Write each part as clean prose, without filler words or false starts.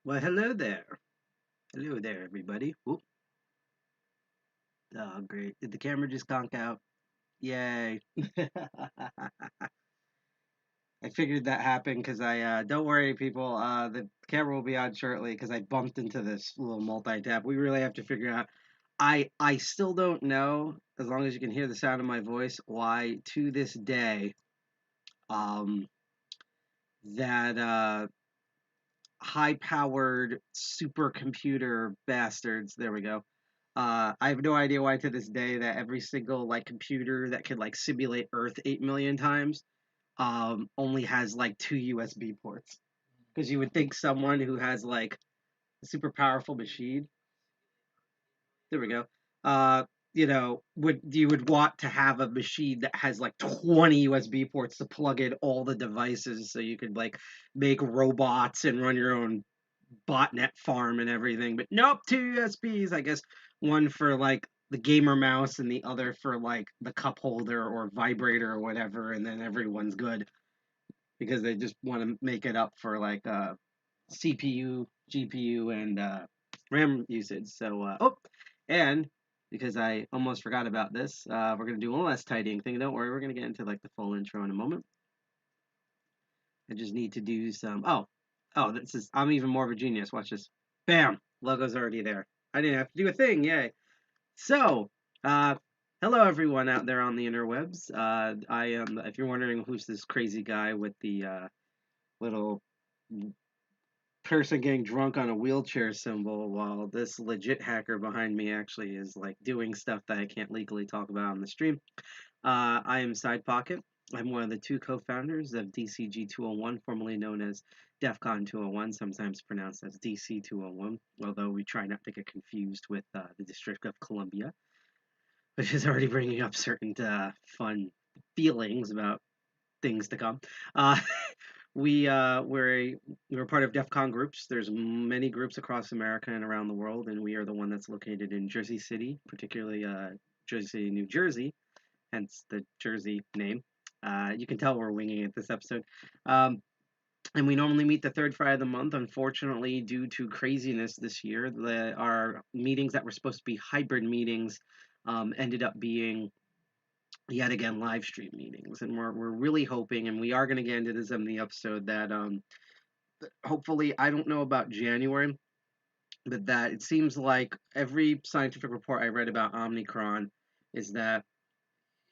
Well, hello there. Hello there, everybody. Whoop. Oh, great. Did the camera just conk out? Yay. I figured that happened because don't worry, people, the camera will be on shortly because I bumped into this little multi-tap. We really have to figure out. I still don't know, as long as you can hear the sound of my voice, why to this day, um, that high-powered supercomputer bastards, there we go. I have no idea why to this day that every single like computer that can like simulate Earth 8 million times only has like two USB ports. Because you would think someone who has like a super powerful machine, there we go, uh, would you would want to have a machine that has like 20 USB ports to plug in all the devices so you could like make robots and run your own botnet farm and everything. But nope, two USBs. I guess one for like the gamer mouse and the other for like the cup holder or vibrator or whatever, and then everyone's good because they just want to make it up for like CPU, GPU, and RAM usage. And because I almost forgot about this, we're gonna do one last tidying thing. Don't worry, we're gonna get into like the full intro in a moment. I just need to do some. Oh, this is. I'm even more of a genius. Watch this. Bam! Logo's already there. I didn't have to do a thing. Yay! So, uh, hello everyone out there on the interwebs. I am. If you're wondering who's this crazy guy with the little person getting drunk on a wheelchair symbol, while this legit hacker behind me actually is like doing stuff that I can't legally talk about on the stream. I am Side Pocket. I'm one of the two co-founders of DCG 201, formerly known as DEFCON 201, sometimes pronounced as DC 201, although we try not to get confused with the District of Columbia, which is already bringing up certain fun feelings about things to come. Uh, we're part of DEFCON groups. There's many groups across America and around the world, and we are the one that's located in Jersey City, particularly Jersey City, New Jersey, hence the Jersey name. You can tell we're winging it this episode. Um, and we normally meet the third Friday of the month. Unfortunately, due to craziness this year, our meetings that were supposed to be hybrid meetings ended up being yet again live stream meetings. And we're really hoping, and we are going to get into this in the episode, that hopefully, I don't know about January, but that it seems like every scientific report I read about Omicron is that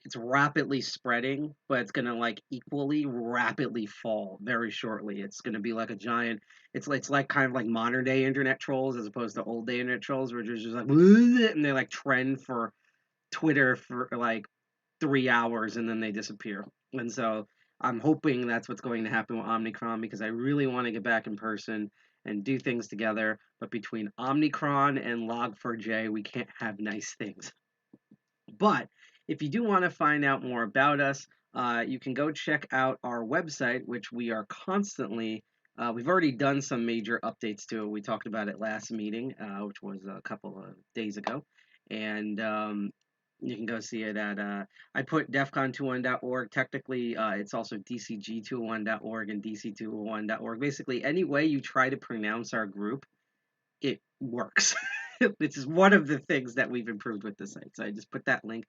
it's rapidly spreading, but it's gonna like equally rapidly fall very shortly. It's gonna be like a giant. It's like kind of like modern day internet trolls as opposed to old day internet trolls, where they're just like and they like trend for Twitter for like 3 hours and then they disappear. And so I'm hoping that's what's going to happen with Omnicron because I really want to get back in person and do things together. But between Omnicron and Log4j, we can't have nice things. But if you do want to find out more about us, you can go check out our website, which we are constantly. We've already done some major updates to it. We talked about it last meeting, which was a couple of days ago, and you can go see it at. I put defcon21.org. Technically, it's also dcg201.org and dc201.org. Basically, any way you try to pronounce our group, it works. This is one of the things that we've improved with the site. So I just put that link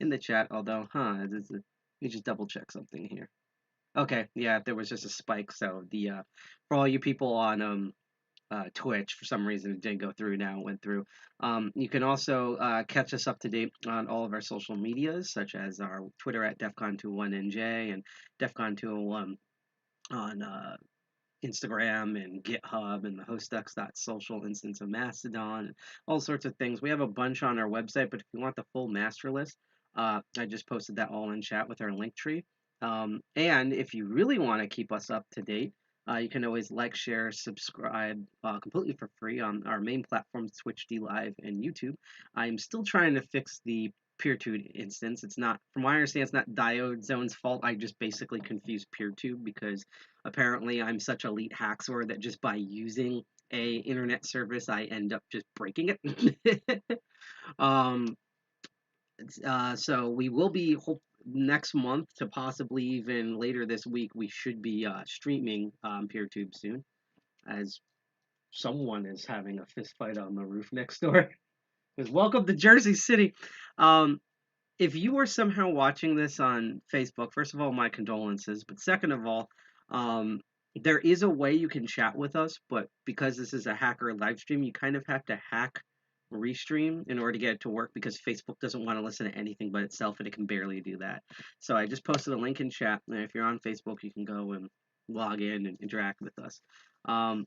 in the chat. Although, let me just double check something here. Okay, yeah, there was just a spike. So the for all you people on Twitch, for some reason it didn't go through. Now it went through. You can also catch us up to date on all of our social medias, such as our Twitter at defcon21nj and defcon201 on Instagram and GitHub and the hostux.social instance of Mastodon, and all sorts of things. We have a bunch on our website, but if you want the full master list, I just posted that all in chat with our link tree. And if you really want to keep us up to date, you can always like, share, subscribe completely for free on our main platforms, Twitch, D Live, and YouTube. I'm still trying to fix the PeerTube instance. It's not, from what I understand, it's not Diode Zone's fault. I just basically confused PeerTube because apparently I'm such elite hacksor that just by using a internet service, I end up just breaking it. um, so we will be next month to possibly even later this week. We should be streaming PeerTube soon, as someone is having a fist fight on the roof next door. Because welcome to Jersey City. Um, if you are somehow watching this on Facebook, first of all, my condolences. But second of all, um, there is a way you can chat with us, but because this is a hacker live stream, you kind of have to hack Restream in order to get it to work because Facebook doesn't want to listen to anything but itself and it can barely do that. So I just posted a link in chat. And if you're on Facebook, you can go and log in and interact with us. Um,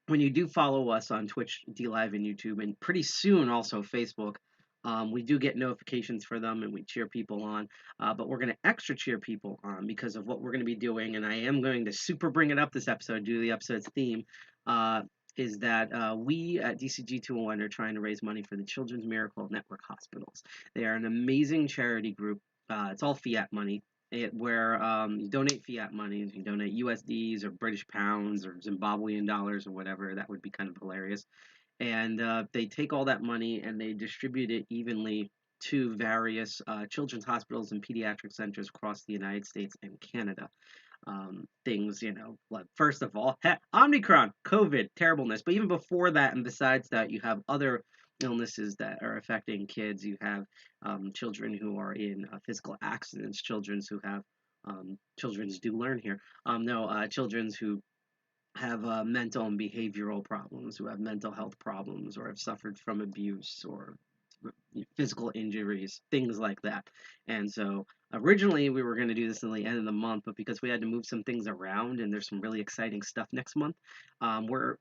when you do follow us on Twitch, D Live, and YouTube, and pretty soon also Facebook, we do get notifications for them and we cheer people on. But we're going to extra cheer people on because of what we're going to be doing. And I am going to super bring it up this episode due to the episode's theme. Is that we at DCG 201 are trying to raise money for the Children's Miracle Network hospitals. They are an amazing charity group. It's all fiat money where you donate fiat money, you donate USDs or British pounds or Zimbabwean dollars or whatever. That would be kind of hilarious. And they take all that money and they distribute it evenly to various children's hospitals and pediatric centers across the United States and Canada. Things, like first of all, Omicron, COVID, terribleness. But even before that, and besides that, you have other illnesses that are affecting kids. You have children who are in physical accidents, children who have children's do learn here. No, children's who have mental and behavioral problems, who have mental health problems, or have suffered from abuse or physical injuries, things like that. And so originally we were going to do this in the end of the month, but because we had to move some things around and there's some really exciting stuff next month, um, we're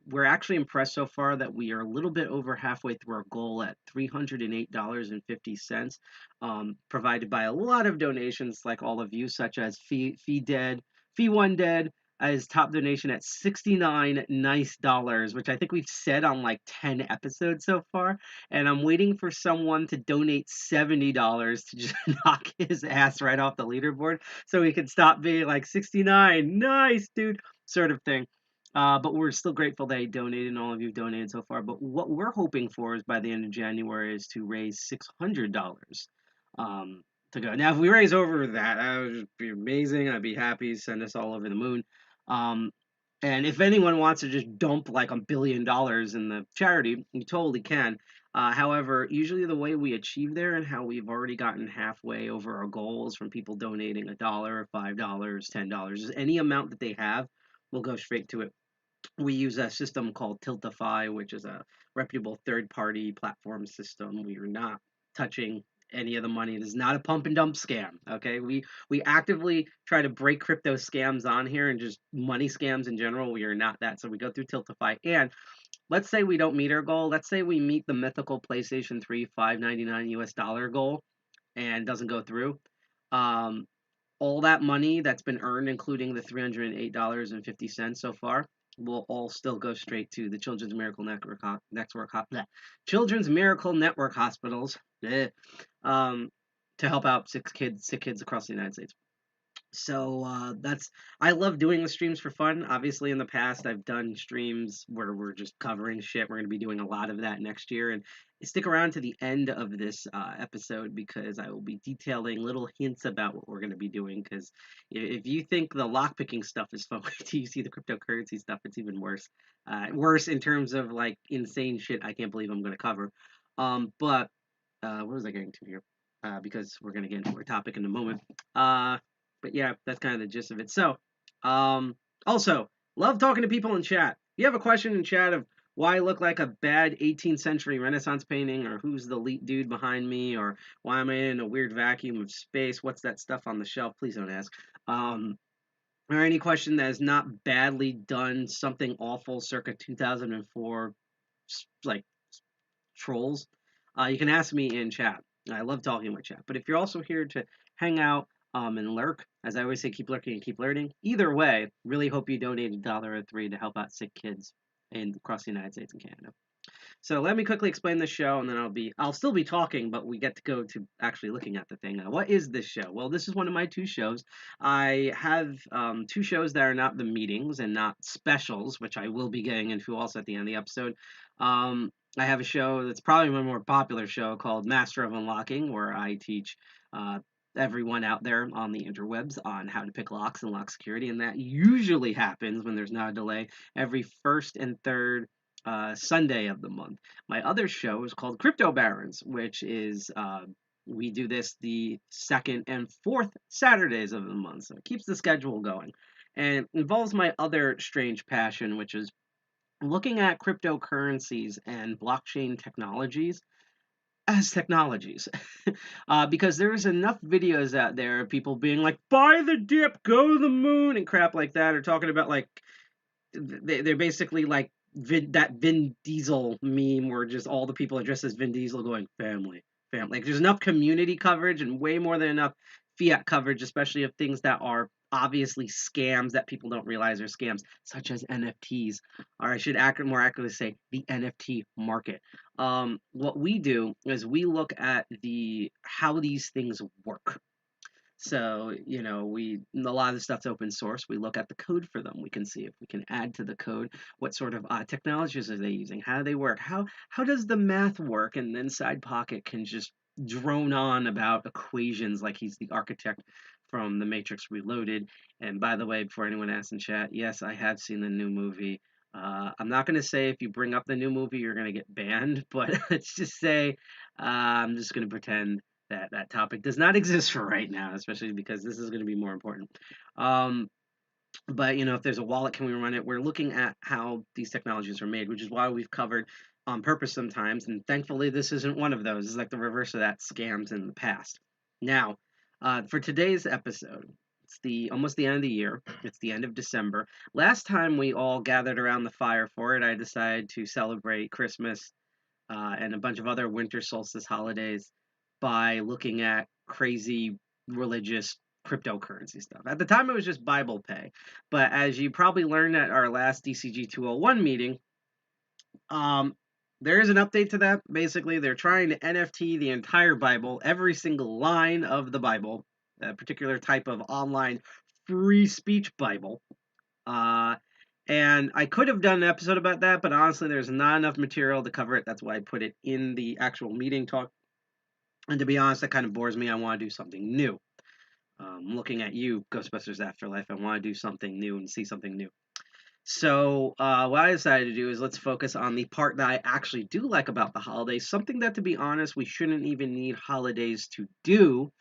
we're actually impressed so far that we are a little bit over halfway through our goal at $308.50, provided by a lot of donations like all of you, such as Fee Dead, Fee One Dead, as top donation at 69 nice dollars, which I think we've said on like 10 episodes so far. And I'm waiting for someone to donate $70 to just knock his ass right off the leaderboard so he can stop being like 69, nice, dude, sort of thing. But we're still grateful that he donated and all of you have donated so far. But what we're hoping for is by the end of January is to raise $600 to go. Now, if we raise over that would just be amazing. I'd be happy. Send us all over the moon. Um, and if anyone wants to just dump like $1 billion in the charity, you totally can. However, usually the way we achieve there and how we've already gotten halfway over our goals from people donating $1, $5, $10, any amount that they have will go straight to it. We use a system called Tiltify, which is a reputable third-party platform system. We are not touching any of the money. It is not a pump and dump scam. Okay, we actively try to break crypto scams on here and just money scams in general. We are not that. So we go through Tiltify, and let's say we don't meet our goal. Let's say we meet the mythical PlayStation 3 $5.99 US goal and doesn't go through. Um, all that money that's been earned, including the $308.50 so far, will all still go straight to the Children's Miracle Children's Miracle Network hospitals, um, to help out sick kids across the United States. So that's I love doing the streams for fun. Obviously, in the past, I've done streams where we're just covering shit. We're going to be doing a lot of that next year, and stick around to the end of this episode because I will be detailing little hints about what we're going to be doing. Because if you think the lockpicking stuff is fun, wait till you see the cryptocurrency stuff. It's even worse. Worse in terms of like insane shit. I can't believe I'm going to cover. But what was I getting to here? Because we're going to get into our topic in a moment. But yeah, that's kind of the gist of it. So, also, love talking to people in chat. If you have a question in chat of why I look like a bad 18th century Renaissance painting, or who's the elite dude behind me, or why am I in a weird vacuum of space, what's that stuff on the shelf, please don't ask. Or any question that is not badly done, something awful circa 2004, like trolls, you can ask me in chat. I love talking with chat. But if you're also here to hang out and lurk, as I always say, keep lurking and keep learning. Either way, really hope you donate $1 or $3 to help out sick kids across the United States and Canada. So let me quickly explain the show, and then I'll still be talking, but we get to go to actually looking at the thing. What is this show? Well, this is one of my two shows. I have two shows that are not the meetings and not specials, which I will be getting into also at the end of the episode. I have a show that's probably my more popular show called Master of Unlocking, where I teach everyone out there on the interwebs on how to pick locks and lock security, and that usually happens when there's not a delay every first and third Sunday of the month. My other show is called Crypto Barons, which is we do this the second and fourth Saturdays of the month, so it keeps the schedule going, and involves my other strange passion, which is looking at cryptocurrencies and blockchain technologies as technologies. Because there's enough videos out there of people being like, buy the dip, go to the moon, and crap like that, or talking about like they're basically like that Vin Diesel meme where just all the people addressed as Vin Diesel going family, family. Like there's enough community coverage and way more than enough fiat coverage, especially of things that are obviously scams that people don't realize are scams, such as NFTs, or I should more accurately say the NFT market. What we do is we look at the how these things work. So, a lot of the stuff's open source. We look at the code for them. We can see if we can add to the code what sort of technologies are they using, how do they work, how does the math work, and then Side Pocket can just drone on about equations like he's the architect from The Matrix Reloaded. And by the way, before anyone asks in chat, yes, I have seen the new movie. I'm not going to say if you bring up the new movie you're going to get banned, but let's just say I'm just going to pretend that topic does not exist for right now, especially because this is going to be more important. Um, but if there's a wallet, can we run it? We're looking at how these technologies are made, which is why we've covered on purpose sometimes, and thankfully this isn't one of those. It's like the reverse of that, scams in the past. Now, for today's episode, it's the almost the end of the year. It's the end of December. Last time we all gathered around the fire for it, I decided to celebrate Christmas and a bunch of other winter solstice holidays by looking at crazy religious cryptocurrency stuff. At the time, it was just Bible Pay. But as you probably learned at our last DCG 201 meeting, um, there is an update to that. Basically, they're trying to NFT the entire Bible, every single line of the Bible, a particular type of online free speech Bible. Uh, and I could have done an episode about that, but honestly, there's not enough material to cover it. That's why I put it in the actual meeting talk. And to be honest, that kind of bores me. I want to do something new. Looking at you, Ghostbusters Afterlife, I want to do something new and see something new. So what I decided to do is let's focus on the part that I actually do like about the holidays. Something that, to be honest, we shouldn't even need holidays to do.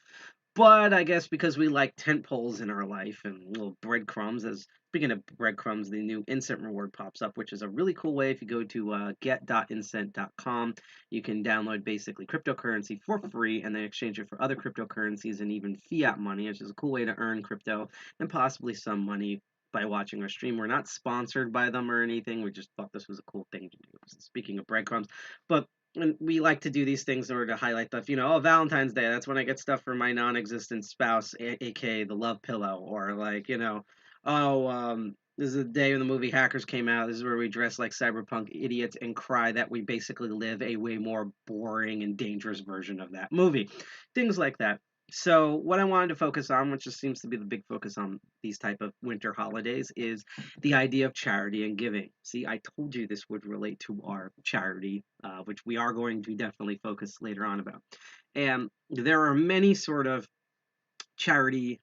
But I guess because we like tent poles in our life and little breadcrumbs, as speaking of breadcrumbs, the new instant reward pops up, which is a really cool way. If you go to get.instant.com, you can download basically cryptocurrency for free and then exchange it for other cryptocurrencies and even fiat money, which is a cool way to earn crypto and possibly some money by watching our stream. We're not sponsored by them or anything. We just thought this was a cool thing to do. Speaking of breadcrumbs, but and we like to do these things in order to highlight stuff. Oh, Valentine's Day, that's when I get stuff for my non-existent spouse, aka the love pillow, or like, this is the day when the movie Hackers came out. This is where we dress like cyberpunk idiots and cry that we basically live a way more boring and dangerous version of that movie. Things like that. So what I wanted to focus on, which just seems to be the big focus on these type of winter holidays, is the idea of charity and giving. See, I told you this would relate to our charity, which we are going to definitely focus later on about. And there are many sort of charity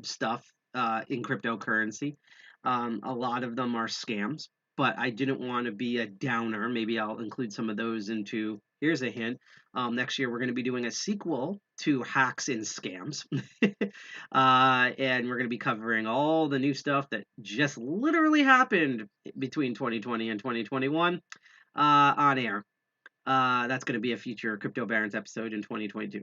stuff in cryptocurrency. A lot of them are scams, but I didn't want to be a downer. Maybe I'll include some of those into. Here's a hint. Next year, we're going to be doing a sequel to Hacks and Scams. And we're going to be covering all the new stuff that just literally happened between 2020 and 2021 on air. That's going to be a future Crypto Barons episode in 2022.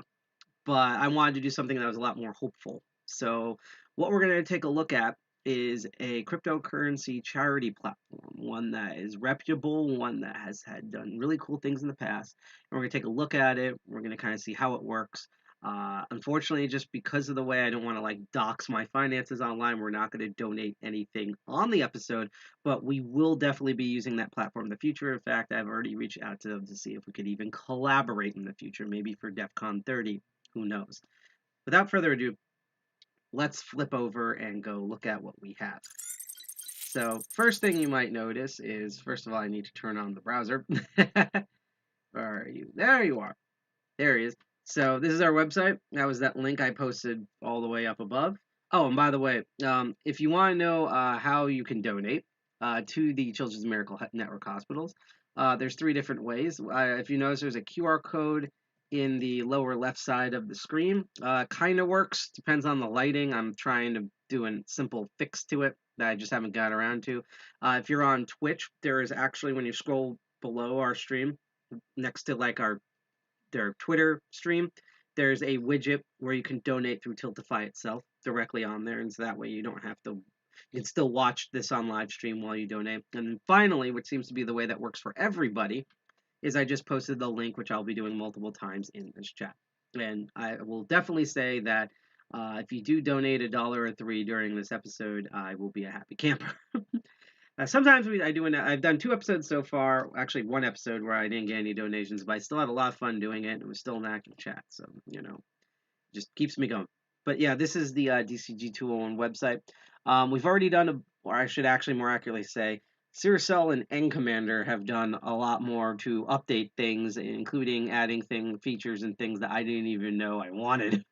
But I wanted to do something that was a lot more hopeful. So what we're going to take a look at is a cryptocurrency charity platform, one that is reputable, one that has had done really cool things in the past. And we're going to take a look at it. We're going to kind of see how it works. Unfortunately, just because of the way I don't want to like dox my finances online, we're not going to donate anything on the episode, but we will definitely be using that platform in the future. In fact, I've already reached out to them to see if we could even collaborate in the future, maybe for DEF CON 30. Who knows? Without further ado, let's flip over and go look at what we have. So first thing you might notice is, first of all, I need to turn on the browser. Where are you? There you are. There he is. So this is our website. That was that link I posted all the way up above. Oh, and by the way, if you want to know how you can donate to the Children's Miracle Network hospitals, there's three different ways. If you notice, there's a QR code in the lower left side of the screen. Kind of works. Depends on the lighting. I'm trying to do a simple fix to it that I just haven't got around to. If you're on Twitch, there is actually, when you scroll below our stream, next to like their Twitter stream, there's a widget where you can donate through Tiltify itself directly on there, and so that way you don't have to. You can still watch this on live stream while you donate. And finally, which seems to be the way that works for everybody, is I just posted the link, which I'll be doing multiple times in this chat. And I will definitely say that if you do donate $1 or $3 during this episode, I will be a happy camper. Sometimes I do. I've done 2 episodes so far. Actually, one episode where I didn't get any donations, but I still had a lot of fun doing it. And it was still an active chat, so just keeps me going. But yeah, this is the DCG 201 website. We've already done or I should actually more accurately say, Cell and N Commander have done a lot more to update things, including adding features and things that I didn't even know I wanted.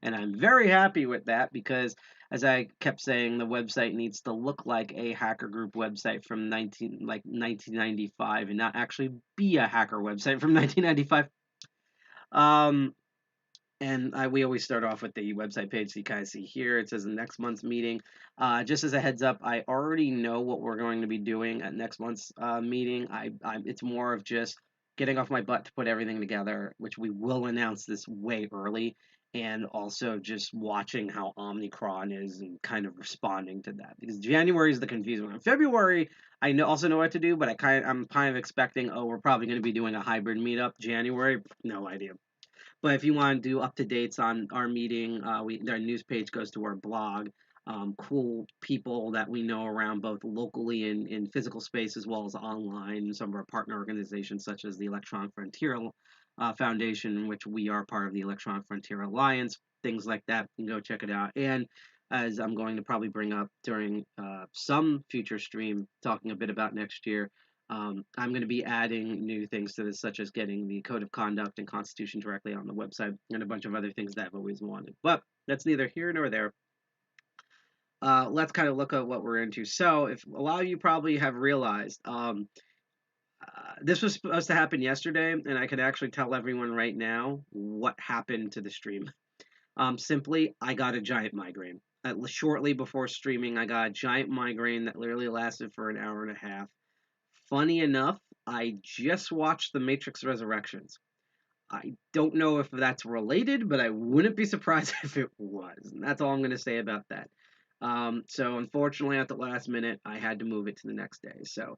And I'm very happy with that because, as I kept saying, the website needs to look like a hacker group website from 1995 and not actually be a hacker website from 1995. Um, and we always start off with the website page. So you kind of see here, it says the next month's meeting. Just as a heads up, I already know what we're going to be doing at next month's meeting. It's more of just getting off my butt to put everything together, which we will announce this way early. And also just watching how Omicron is and kind of responding to that. Because January is the confusing one. February, also know what to do, but I'm kind of expecting, we're probably going to be doing a hybrid meetup. January, no idea. But if you want to do up to dates on our meeting, our news page goes to our blog. Cool people that we know around both locally and in physical space as well as online. Some of our partner organizations, such as the Electronic Frontier Foundation, in which we are part of the Electronic Frontier Alliance, things like that. You can go check it out. And as I'm going to probably bring up during some future stream, talking a bit about next year, I'm going to be adding new things to this, such as getting the code of conduct and constitution directly on the website and a bunch of other things that I've always wanted. But that's neither here nor there. Let's kind of look at what we're into. So, if a lot of you probably have realized, this was supposed to happen yesterday, and I could actually tell everyone right now what happened to the stream. Simply, I got a giant migraine. Shortly before streaming, I got a giant migraine that literally lasted for an hour and a half. Funny enough, I just watched The Matrix Resurrections. I don't know if that's related, but I wouldn't be surprised if it was. And that's all I'm going to say about that. So unfortunately, at the last minute, I had to move it to the next day. So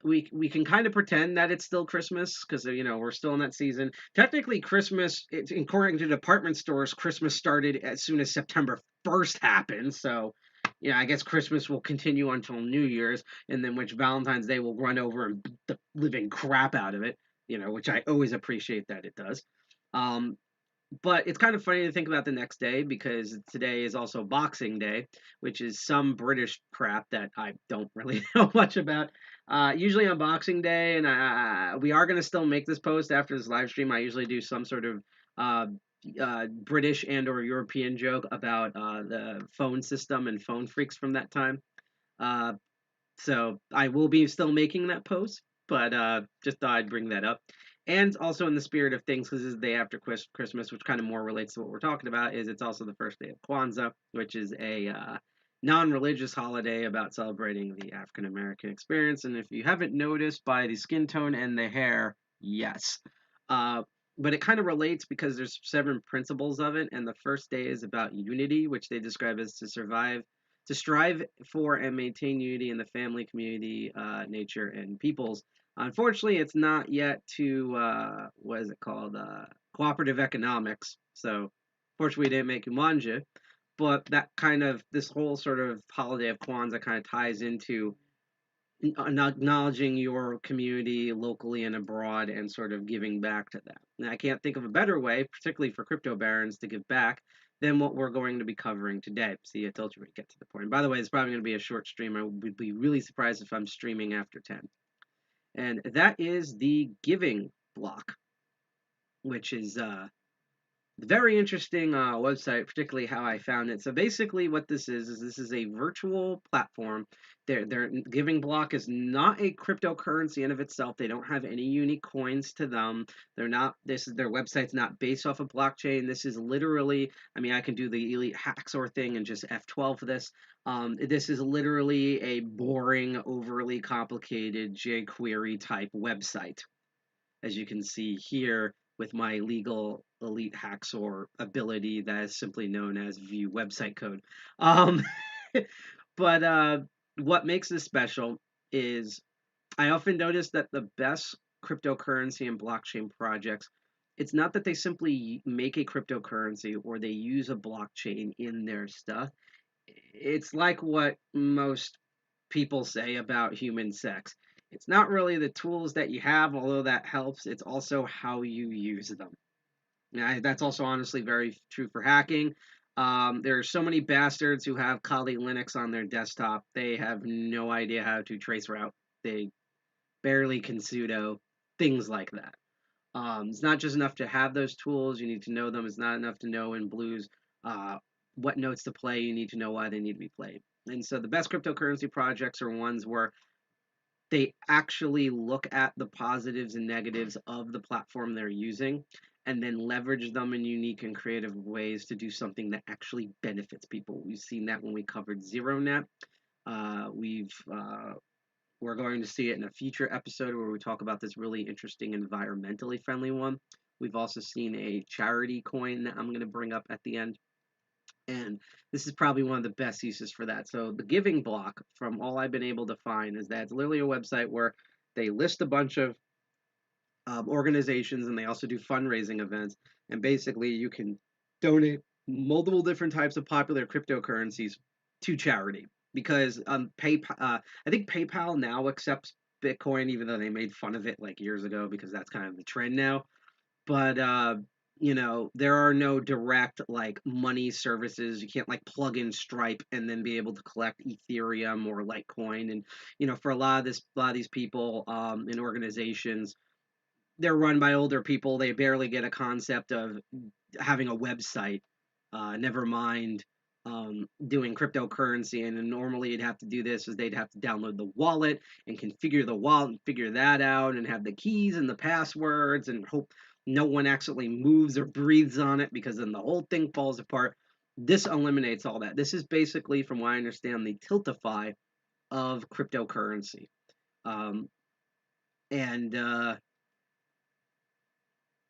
we can kind of pretend that it's still Christmas because we're still in that season. Technically, Christmas, according to department stores, Christmas started as soon as September 1st happened. So I guess Christmas will continue until New Year's, and then which Valentine's Day will run over and beat the living crap out of it. Which I always appreciate that it does. Um, but it's kind of funny to think about the next day because today is also Boxing Day, which is some British crap that I don't really know much about. Usually on Boxing Day, and we are going to still make this post after this live stream. I usually do some sort of uh, British and or European joke about the phone system and phone freaks from that time. Uh, so I will be still making that post, but just thought I'd bring that up. And also in the spirit of things, because this is the day after Christmas, which kind of more relates to what we're talking about, is it's also the first day of Kwanzaa, which is a non-religious holiday about celebrating the African American experience. And if you haven't noticed by the skin tone and the hair, yes. But it kind of relates because there's 7 principles of it, and the first day is about unity, which they describe as to strive for and maintain unity in the family, community, nature, and peoples. Unfortunately, it's not yet to, what is it called, cooperative economics. So, fortunately, we didn't make Umanja. But this whole sort of holiday of Kwanzaa kind of ties into acknowledging your community locally and abroad and sort of giving back to that. And I can't think of a better way, particularly for crypto barons, to give back than what we're going to be covering today. See, I told you we'd get to the point. By the way, it's probably going to be a short stream. I would be really surprised if I'm streaming after 10. And that is the giving block, which is Very interesting website, particularly how I found it. So basically, what this is a virtual platform. Their Giving Block is not a cryptocurrency in of itself. They don't have any unique coins to them. They're not. This is their website's not based off of blockchain. This is literally. I mean, I can do the elite hacksaw thing and just F12 for this. This is literally a boring, overly complicated jQuery type website, as you can see here with my legal elite hacksaw ability that is simply known as view website code. Um, but what makes this special is I often notice that the best cryptocurrency and blockchain projects, it's not that they simply make a cryptocurrency or they use a blockchain in their stuff. It's like what most people say about human sex. It's not really the tools that you have, although that helps. It's also how you use them. That's also honestly very true for hacking. There are so many bastards who have Kali Linux on their desktop. They have no idea how to trace route. They barely can sudo, things like that. It's not just enough to have those tools. You need to know them. It's not enough to know in blues uh, what notes to play. You need to know why they need to be played. And so the best cryptocurrency projects are ones where they actually look at the positives and negatives of the platform they're using and then leverage them in unique and creative ways to do something that actually benefits people. We've seen that when we covered ZeroNet. We're going to see it in a future episode where we talk about this really interesting environmentally friendly one. We've also seen a charity coin that I'm going to bring up at the end. And this is probably one of the best uses for that. So the Giving Block, from all I've been able to find, is that it's literally a website where they list a bunch of organizations and they also do fundraising events. And basically, you can donate multiple different types of popular cryptocurrencies to charity. Because I think PayPal now accepts Bitcoin, even though they made fun of it like years ago because that's kind of the trend now. But there are no direct like money services. You can't like plug in Stripe and then be able to collect Ethereum or Litecoin. And for a lot of these people and organizations, they're run by older people. They barely get a concept of having a website. Never mind doing cryptocurrency. And normally you'd have to do this is they'd have to download the wallet and configure the wallet and figure that out and have the keys and the passwords and hope no one actually moves or breathes on it because then the whole thing falls apart. This eliminates all that. This is basically, from what I understand, the Tiltify of cryptocurrency. Um, and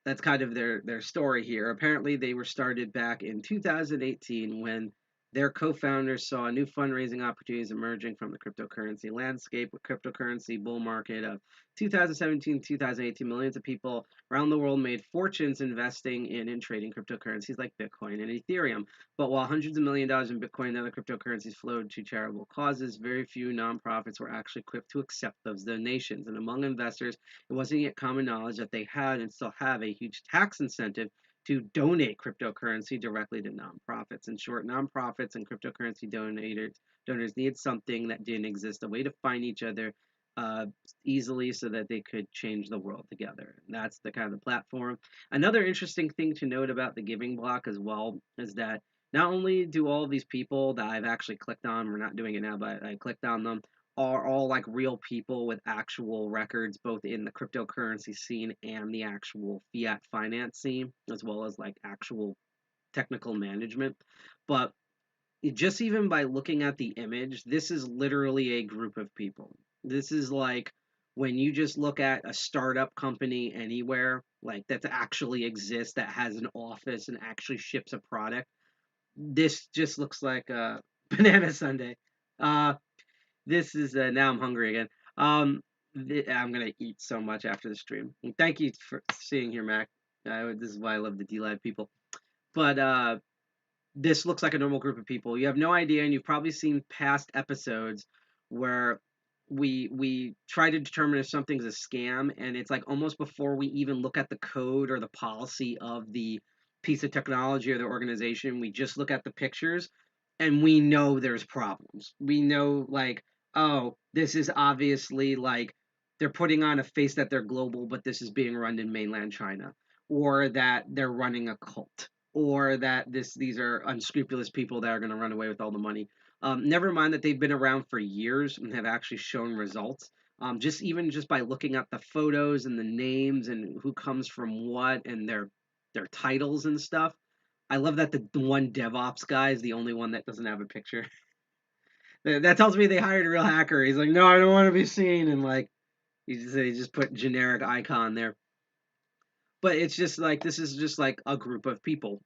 That's kind of their story here. Apparently, they were started back in 2018 when their co-founders saw new fundraising opportunities emerging from the cryptocurrency landscape. With cryptocurrency bull market of 2017 2018, millions of people around the world made fortunes investing in and trading cryptocurrencies like Bitcoin and Ethereum. But while hundreds of $1 millions in Bitcoin and other cryptocurrencies flowed to charitable causes, very few nonprofits were actually equipped to accept those donations. And among investors, it wasn't yet common knowledge that they had and still have a huge tax incentive to donate cryptocurrency directly to nonprofits. In short, nonprofits and cryptocurrency donors need something that didn't exist, a way to find each other uh, easily so that they could change the world together. And that's the kind of platform. Another interesting thing to note about the Giving Block as well is that not only do all of these people that I've actually clicked on, we're not doing it now, but I clicked on them, are all like real people with actual records, both in the cryptocurrency scene and the actual fiat finance scene, as well as like actual technical management. But just even by looking at the image, this is literally a group of people. This is like when you just look at a startup company anywhere, like that actually exists, that has an office and actually ships a product. This just looks like a banana sundae. Uh, this is now I'm hungry again. I'm gonna eat so much after the stream. And thank you for seeing here, Mac. This is why I love the D Live people. But this looks like a normal group of people. You have no idea, and you've probably seen past episodes where we try to determine if something's a scam, and it's like almost before we even look at the code or the policy of the piece of technology or the organization, we just look at the pictures, and we know there's problems. We know like, oh, this is obviously like they're putting on a face that they're global, but this is being run in mainland China, or that they're running a cult, or that these are unscrupulous people that are going to run away with all the money. Never mind that they've been around for years and have actually shown results. Just by looking at the photos and the names and who comes from what and their titles and stuff. I love that the one DevOps guy is the only one that doesn't have a picture. That tells me they hired a real hacker. He's like, no, I don't want to be seen, and like he just put generic icon there. But it's just like this is just like a group of people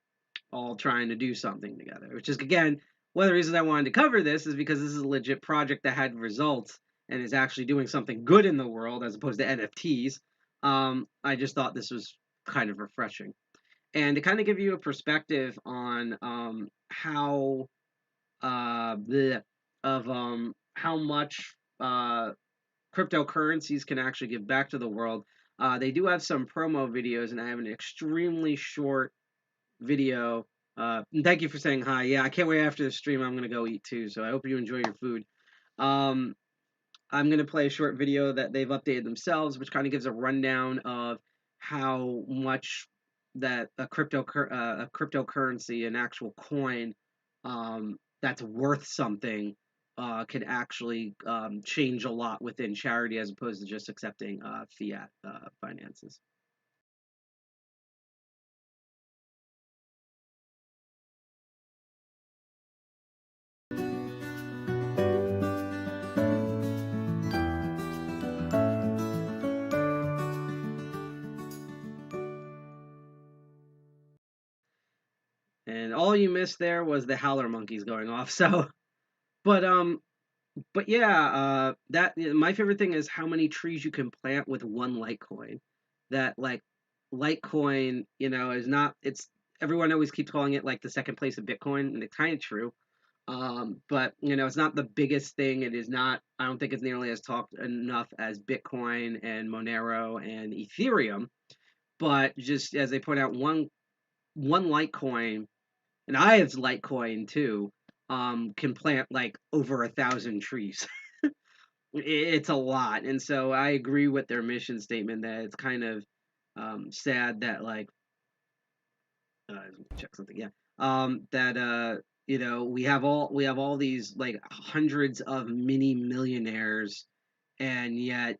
all trying to do something together. Which is again one of the reasons I wanted to cover this is because this is a legit project that had results and is actually doing something good in the world as opposed to NFTs. I just thought this was kind of refreshing and to kind of give you a perspective on how the of how much cryptocurrencies can actually give back to the world. They do have some promo videos, and I have an extremely short video. Thank you for saying hi. Yeah, I can't wait after the stream. I'm gonna go eat too, so I hope you enjoy your food. Um, I'm going to play a short video that they've updated themselves, which kind of gives a rundown of how much that a cryptocurrency, an actual coin that's worth something, can actually change a lot within charity as opposed to just accepting fiat finances. And all you missed there was the howler monkeys going off. So, but but yeah, that my favorite thing is how many trees you can plant with one Litecoin. That like Litecoin, is not. It's everyone always keeps calling it like the second place of Bitcoin, and it's kind of true. But it's not the biggest thing. It is not. I don't think it's nearly as talked enough as Bitcoin and Monero and Ethereum. But just as they point out, one Litecoin, and I have Litecoin too. Can plant like over 1,000 trees. It's a lot, and so I agree with their mission statement that it's kind of sad that like check something, yeah, that we have all these like hundreds of mini millionaires, and yet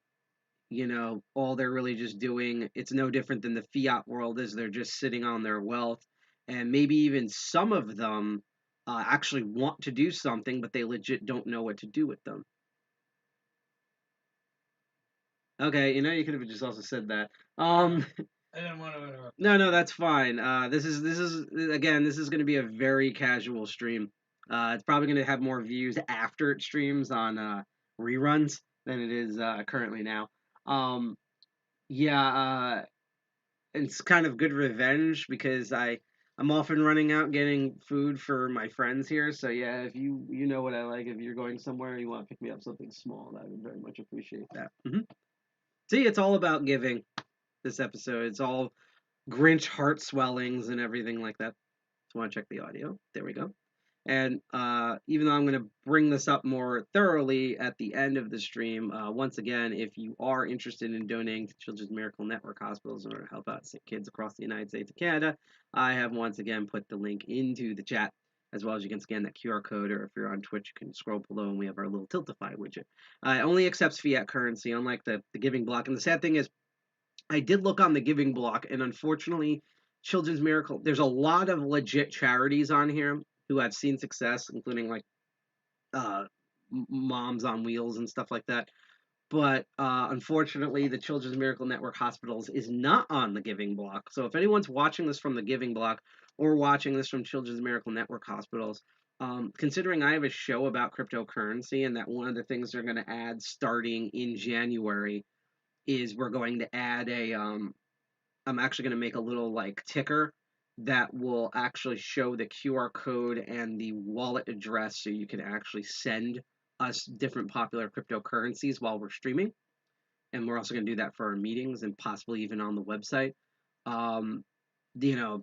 all they're really just doing, it's no different than the fiat world, is they're just sitting on their wealth, and maybe even some of them actually want to do something, but they legit don't know what to do with them. Okay, you could have just also said that. I didn't want to interrupt. No, no, that's fine. This is again, this is going to be a very casual stream. It's probably going to have more views after it streams on reruns than it is currently now. Um, yeah, it's kind of good revenge because I'm often running out getting food for my friends here. So yeah, if you know what I like, if you're going somewhere and you want to pick me up something small, I would very much appreciate that. See, it's all about giving this episode. It's all Grinch heart swellings and everything like that. Just want to check the audio. There we go. And even though I'm going to bring this up more thoroughly at the end of the stream, once again, if you are interested in donating to Children's Miracle Network hospitals in order to help out sick kids across the United States and Canada, I have once again put the link into the chat, as well as you can scan that QR code, or if you're on Twitch, you can scroll below and we have our little Tiltify widget. It only accepts fiat currency, unlike the Giving Block. And the sad thing is, I did look on the Giving Block, and unfortunately, Children's Miracle, there's a lot of legit charities on here who have seen success, including like uh, Moms on Wheels and stuff like that. But unfortunately, the Children's Miracle Network Hospitals is not on the Giving Block. So if anyone's watching this from the Giving Block or watching this from Children's Miracle Network Hospitals, considering I have a show about cryptocurrency and that one of the things they're going to add starting in January is we're going to add I'm actually going to make a little like ticker that will actually show the QR code and the wallet address so you can actually send us different popular cryptocurrencies while we're streaming. And we're also going to do that for our meetings and possibly even on the website. Um,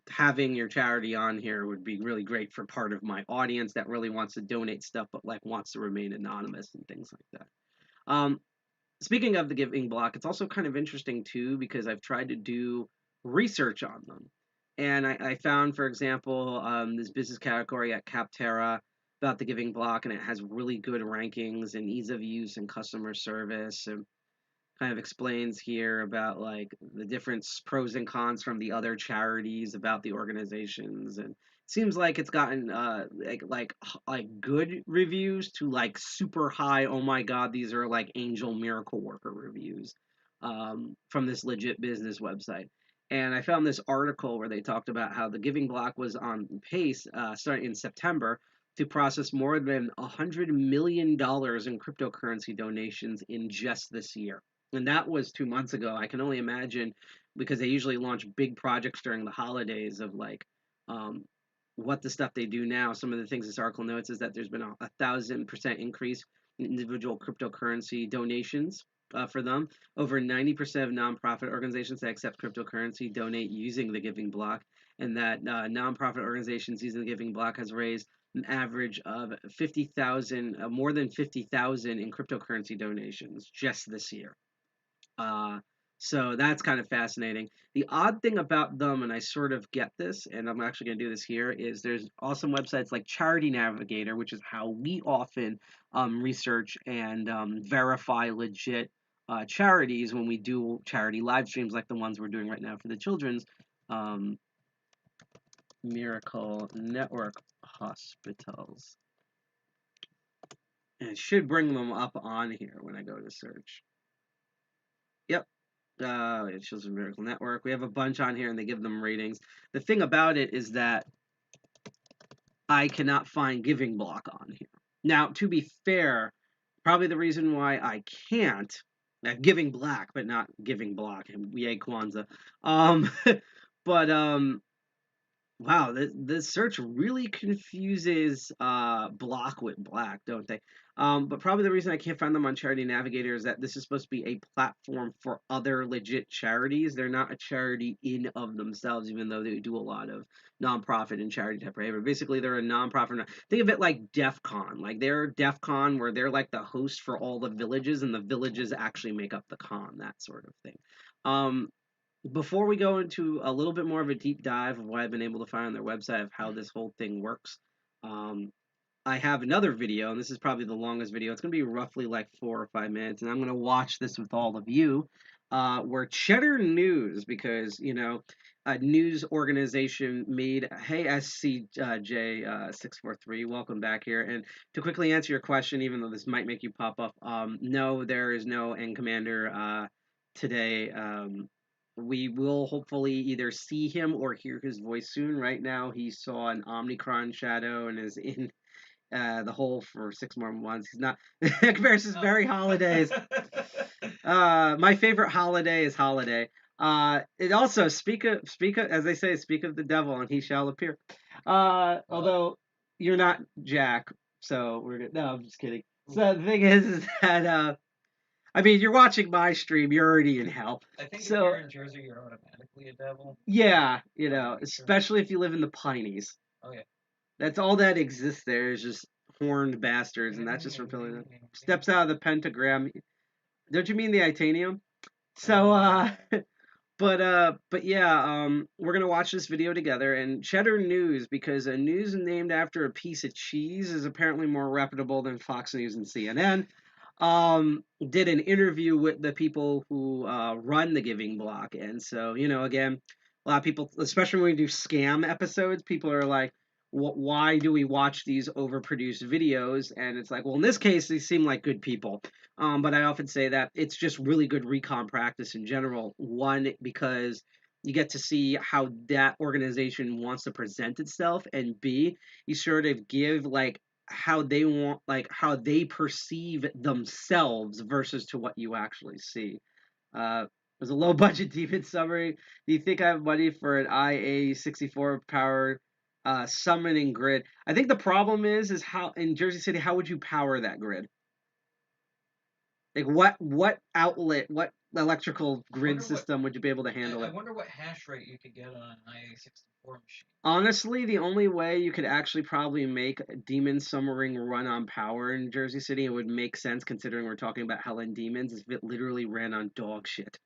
having your charity on here would be really great for part of my audience that really wants to donate stuff but like wants to remain anonymous and things like that. Speaking of the Giving Block, it's also kind of interesting too because I've tried to do research on them. And I found, for example, this business category at Capterra about the Giving Block, and it has really good rankings and ease of use and customer service. And kind of explains here about like the different pros and cons from the other charities about the organizations, and it seems like it's gotten like good reviews to like super high, oh my god, these are like angel miracle worker reviews from this legit business website. And I found this article where they talked about how the Giving Block was on pace starting in September to process more than $100 million in cryptocurrency donations in just this year. And that was 2 months ago. I can only imagine, because they usually launch big projects during the holidays of like um, what the stuff they do now. Some of the things this article notes is that there's been a 1,000% increase in individual cryptocurrency donations for them. Over 90% of nonprofit organizations that accept cryptocurrency donate using the Giving Block, and that nonprofit organizations using the Giving Block has raised an average of 50,000, more than 50,000 in cryptocurrency donations just this year. Uh, so that's kind of fascinating. The odd thing about them, and I sort of get this, and I'm actually going to do this here, is there's awesome websites like Charity Navigator, which is how we often research and verify legit charities when we do charity live streams like the ones we're doing right now for the Children's um, Miracle Network Hospitals. And it should bring them up on here when I go to search. Yep, Children's Miracle Network. We have a bunch on here, and they give them ratings. The thing about it is that I cannot find Giving Block on here. Now, to be fair, probably the reason why I can't, Giving Black, but not Giving Block, and yay Kwanzaa. Um, but wow, this search really confuses block with black, don't they? But probably the reason I can't find them on Charity Navigator is that this is supposed to be a platform for other legit charities. They're not a charity in of themselves, even though they do a lot of nonprofit and charity type behavior. Basically, they're a nonprofit. Think of it like DEF CON. Like they're DEF CON, where they're like the host for all the villages, and the villages actually make up the con, that sort of thing. Um, Before we go into a little bit more of a deep dive of what I've been able to find on their website of how this whole thing works, um, I have another video, and this is probably the longest video. It's going to be roughly like 4 or 5 minutes, and I'm going to watch this with all of you. Where Cheddar News, because, a news organization made, hey, SCJ643, welcome back here. And to quickly answer your question, even though this might make you pop up, no, there is no N Commander today. We will hopefully either see him or hear his voice soon. Right now, he saw an Omnicron shadow and is in the hole for 6 more months. He's not. Versus Merry Holidays. My favorite holiday is holiday. It also speak of, as they say, speak of the devil and he shall appear. Although you're not Jack, so we're good. No, I'm just kidding. So the thing is that I mean, you're watching my stream, you're already in hell. I think So if you're in Jersey, you're automatically a devil. yeah, Sure. especially if you live in the Pineys. Oh yeah. That's all that exists there is just horned bastards, and that's just from filling it. Steps out of the pentagram. Don't you mean the Itanium? So, but yeah, we're gonna watch this video together. And Cheddar News, because a news named after a piece of cheese is apparently more reputable than Fox News and CNN. Did an interview with the people who run the Giving Block, and so again, a lot of people, especially when we do scam episodes, people are like, why do we watch these overproduced videos? And it's like, well, in this case, these seem like good people. But I often say that it's just really good recon practice in general. One, because you get to see how that organization wants to present itself, and B, you sort of give like how they want, like how they perceive themselves versus to what you actually see. There's a low budget defense summary. Do you think I have money for an IA64 powered summoning grid? I think the problem is how in Jersey City, how would you power that grid? Like what outlet, what electrical grid system would you be able to handle I it? wonder what hash rate you could get on an IA64 machine. Honestly, the only way you could actually probably make Demon Summering run on power in Jersey City, it would make sense considering we're talking about Hell and Demons, is if it literally ran on dog shit.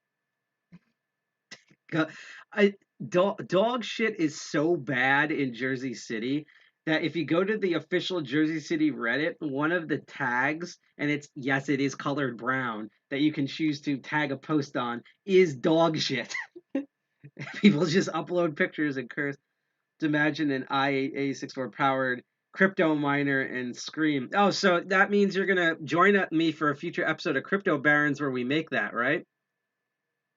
I Dog shit is so bad in Jersey City that if you go to the official Jersey City Reddit, one of the tags, and it's yes, it is colored brown, that you can choose to tag a post on is dog shit. People just upload pictures and curse. To imagine an IA64 powered crypto miner and scream. Oh, so that means you're gonna join me for a future episode of Crypto Barons where we make that, right?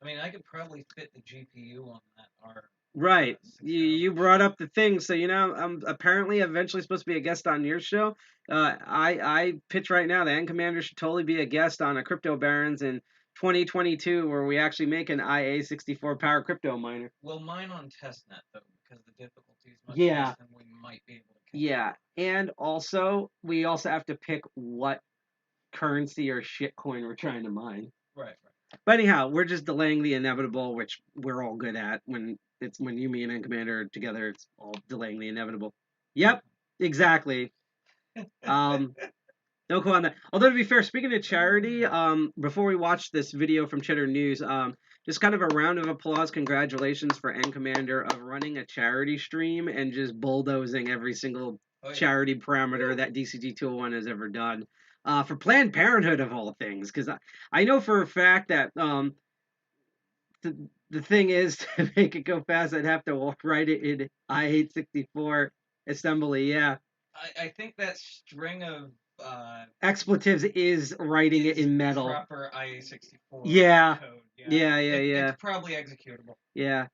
I mean, I could probably fit the GPU on that R Right. You 6000 brought machine. up the thing, so I'm apparently eventually supposed to be a guest on your show. I pitch right now the N Commander should totally be a guest on a Crypto Barons in 2022 where we actually make an IA64 power crypto miner. We'll mine on testnet though, because the difficulty is much Yeah, less than we might be able to catch up. yeah, and also we also have to pick what currency or shitcoin we're trying to mine. Right, right. But anyhow, we're just delaying the inevitable, which we're all good at. When you, me, and N Commander are together, it's all delaying the inevitable. Yep, exactly. Um, no clue on that. Although to be fair, speaking of charity, before we watch this video from Cheddar News, just kind of a round of applause, congratulations for N Commander of running a charity stream and just bulldozing every single Oh yeah. charity parameter that DCG 201 has ever done. For Planned Parenthood of all things, because I know for a fact that the thing is to make it go fast, I'd have to write it in I-864 assembly. Yeah, I think that string of expletives is writing it is in metal. proper IA64 Yeah, code. Yeah. yeah. It's probably executable. Yeah.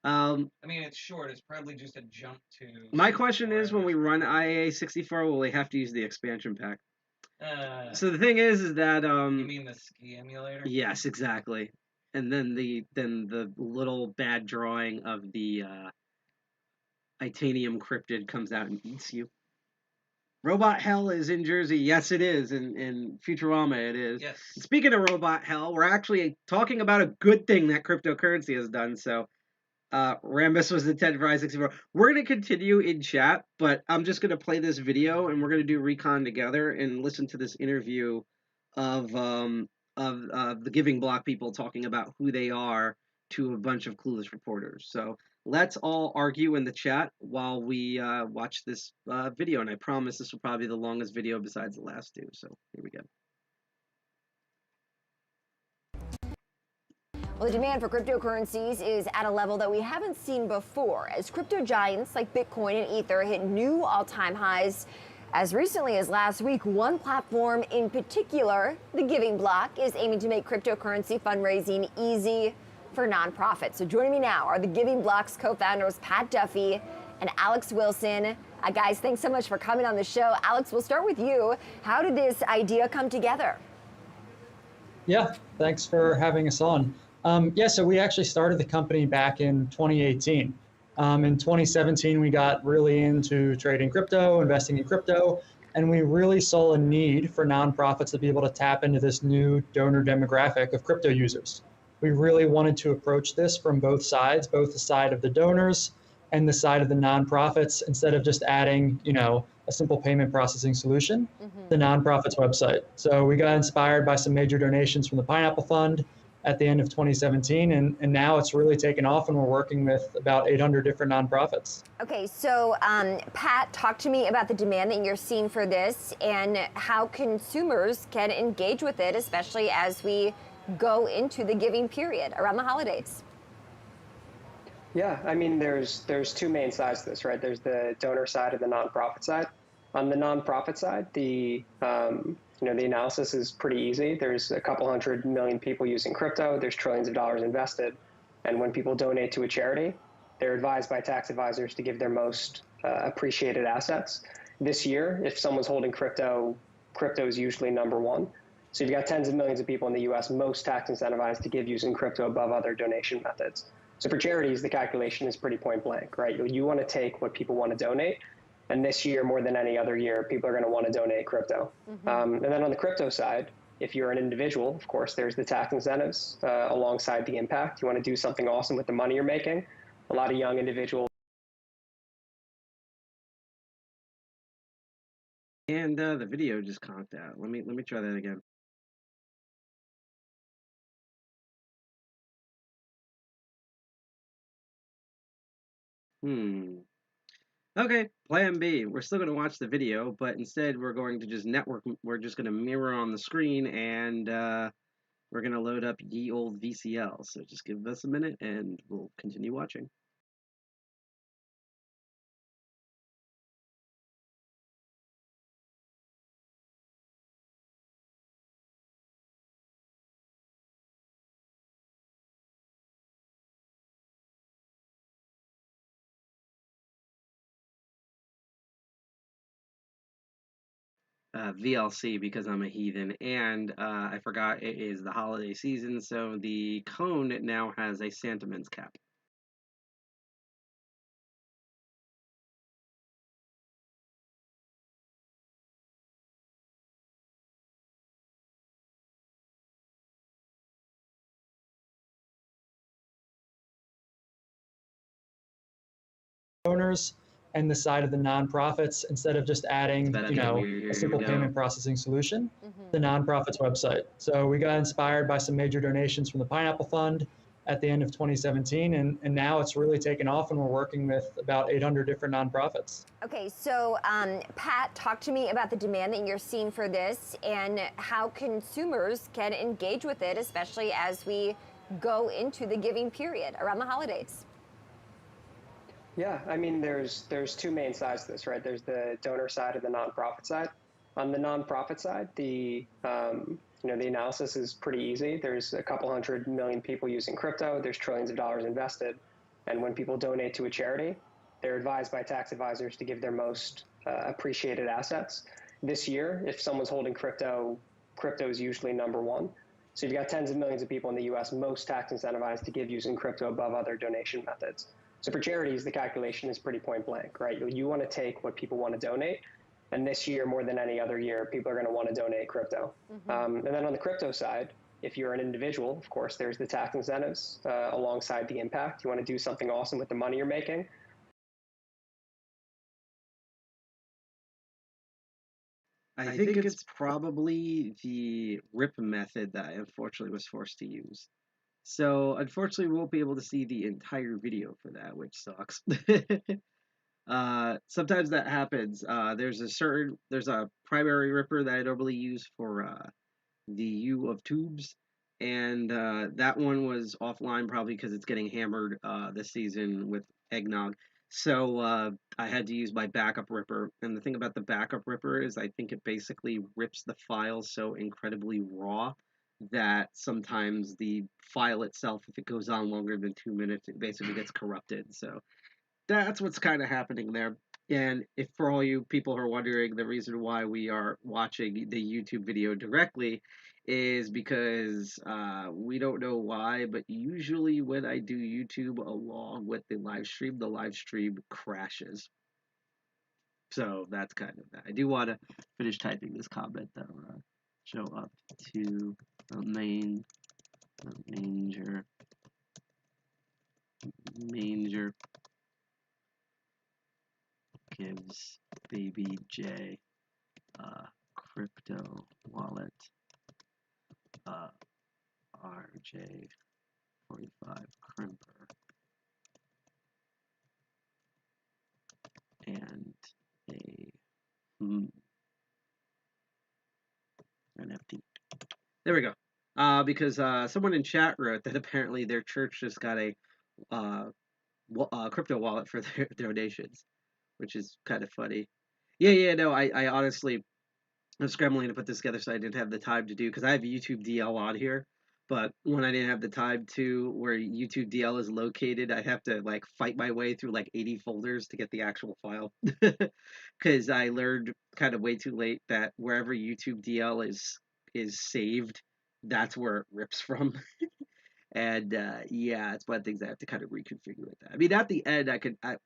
I mean, it's short. It's probably just a jump to My question 64 is, when we run MS-DOS. IA64, will we have to use the expansion pack? Uh, So the thing is that you mean the ski emulator? yes, exactly. And then the little bad drawing of the Titanium cryptid comes out and eats you. Robot Hell is in Jersey. Yes, it is. In Futurama, it is. Yes. And speaking of Robot Hell, we're actually talking about a good thing that cryptocurrency has done. So, Rambus was intended for I-64. We're going to continue in chat, but I'm just going to play this video and we're going to do recon together and listen to this interview of the Giving Block people talking about who they are to a bunch of clueless reporters. So let's all argue in the chat while we watch this video, and I promise this will probably be the longest video besides the last two. So here we go. Well, the demand for cryptocurrencies is at a level that we haven't seen before, as crypto giants like Bitcoin and Ether hit new all-time highs. As recently as last week, one platform in particular, the Giving Block, is aiming to make cryptocurrency fundraising easy for nonprofits. So joining me now are the Giving Block's co-founders, Pat Duffy and Alex Wilson. Guys, thanks so much for coming on the show. Alex, we'll start with you. How did this idea come together? Yeah, thanks for having us on. So we actually started the company back in 2018. In 2017, we got really into trading crypto, investing in crypto, and we really saw a need for nonprofits to be able to tap into this new donor demographic of crypto users. We really wanted to approach this from both sides, both the side of the donors and the side of the nonprofits, instead of just adding, a simple payment processing solution, the nonprofit's website. So we got inspired by some major donations from the Pineapple Fund at the end of 2017, and now it's really taken off, and we're working with about 800 different nonprofits. Okay, so Pat, talk to me about the demand that you're seeing for this and how consumers can engage with it, especially as we go into the giving period around the holidays. Yeah, I mean, there's two main sides to this, right? There's the donor side and the nonprofit side. On the nonprofit side, the analysis is pretty easy. There's a couple 100 million people using crypto. There's trillions of dollars invested, and when people donate to a charity, they're advised by tax advisors to give their most appreciated assets. This year, if someone's holding crypto, crypto is usually number one. So you've got tens of millions of people in the U.S. most tax incentivized to give using crypto above other donation methods. So for charities, the calculation is pretty point blank, right? You want to take what people want to donate. And this year, more than any other year, people are going to want to donate crypto. And then on the crypto side, if you're an individual, of course, there's the tax incentives alongside the impact. You want to do something awesome with the money you're making. A lot of young individuals. And the video just conked out. Let me try that again. Okay, plan B. We're still going to watch the video, but instead we're going to just network. We're just going to mirror on the screen, and we're going to load up ye old VCL. So just give us a minute, and we'll continue watching. VLC because I'm a heathen, and I forgot it is the holiday season, so the cone now has a Santaman's cap. Donors and the side of the nonprofits instead of just adding, But you okay, know, here a simple we payment go. processing solution, the nonprofits website. So we got inspired by some major donations from the Pineapple Fund at the end of 2017, and now it's really taken off, and we're working with about 800 different nonprofits. Okay, so Pat, talk to me about the demand that you're seeing for this and how consumers can engage with it, especially as we go into the giving period around the holidays. Yeah, I mean, there's two main sides to this, right? There's the donor side and the nonprofit side. On the nonprofit side, the analysis is pretty easy. There's a couple 100 million people using crypto. There's trillions of dollars invested, and when people donate to a charity, they're advised by tax advisors to give their most appreciated assets. This year, if someone's holding crypto, crypto is usually number one. So you've got tens of millions of people in the U.S. most tax incentivized to give using crypto above other donation methods. So for charities, the calculation is pretty point blank, right? You want to take what people want to donate. And this year, more than any other year, people are going to want to donate crypto. And then on the crypto side, if you're an individual, of course, there's the tax incentives alongside the impact. You want to do something awesome with the money you're making. I think it's probably the RIP method that I unfortunately was forced to use. So unfortunately, we won't be able to see the entire video for that, which sucks. Sometimes that happens. There's a primary ripper that I normally use for the U of tubes, and that one was offline probably because it's getting hammered this season with eggnog. So I had to use my backup ripper, and the thing about the backup ripper is I think it basically rips the file so incredibly raw that sometimes the file itself, if it goes on longer than 2 minutes, it basically gets corrupted. So that's what's kind of happening there. And if for all you people who are wondering, the reason why we are watching the YouTube video directly is because we don't know why, but usually when I do YouTube along with the live stream crashes. So that's kind of that. I do want to finish typing this comment that will show up to the manger gives baby J crypto wallet RJ45 crimper and a NFT. There we go. Because someone in chat wrote that apparently their church just got a crypto wallet for their donations, which is kind of funny. Yeah, no, I honestly I'm scrambling to put this together, so I didn't have the time to do because I have YouTube DL on here. But when I didn't have the time to, where YouTube DL is located, I have to like fight my way through like 80 folders to get the actual file. Because I learned kind of way too late that wherever YouTube DL is saved, that's where it rips from. And yeah, it's one of the things I have to kind of reconfigure with that. I mean, at the end,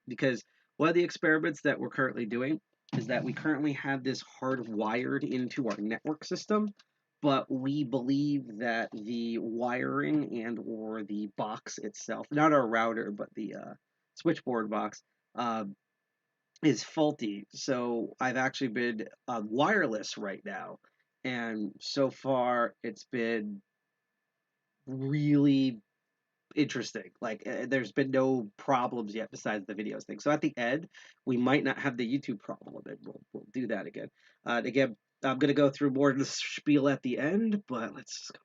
because one of the experiments that we're currently doing is that we currently have this hardwired into our network system, but we believe that the wiring and or the box itself, not our router, but the switchboard box, uh, is faulty. So I've actually been wireless right now, and so far it's been really interesting. Like there's been no problems yet besides the videos thing. So at the end, we might not have the YouTube problem, and we'll do that again. Again, I'm gonna go through more of the spiel at the end, but let's just go.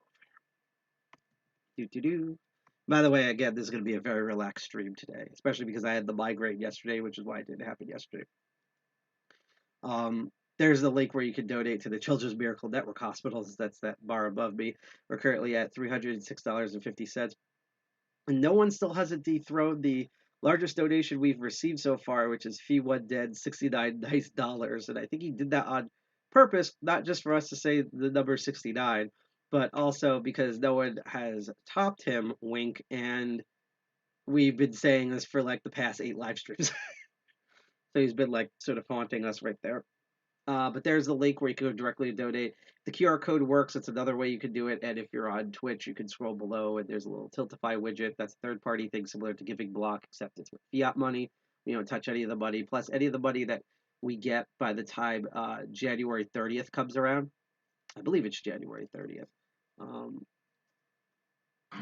Do do do. By the way, again, this is gonna be a very relaxed stream today, especially because I had the migraine yesterday, which is why it didn't happen yesterday. There's the link where you can donate to the Children's Miracle Network hospitals. That's that bar above me. We're currently at $306.50. And no one still hasn't dethroned the largest donation we've received so far, which is Fee One Dead, 69 nice dollars. And I think he did that on purpose, not just for us to say the number 69, but also because no one has topped him, wink, and we've been saying this for like the past 8 live streams. So he's been like sort of haunting us right there. But there's the link where you can go directly donate. The QR code works. It's another way you can do it. And if you're on Twitch, you can scroll below and there's a little Tiltify widget. That's a third-party thing similar to Giving Block, except it's with fiat money. You don't touch any of the money. Plus, any of the money that we get by the time January 30th comes around. I believe it's January 30th.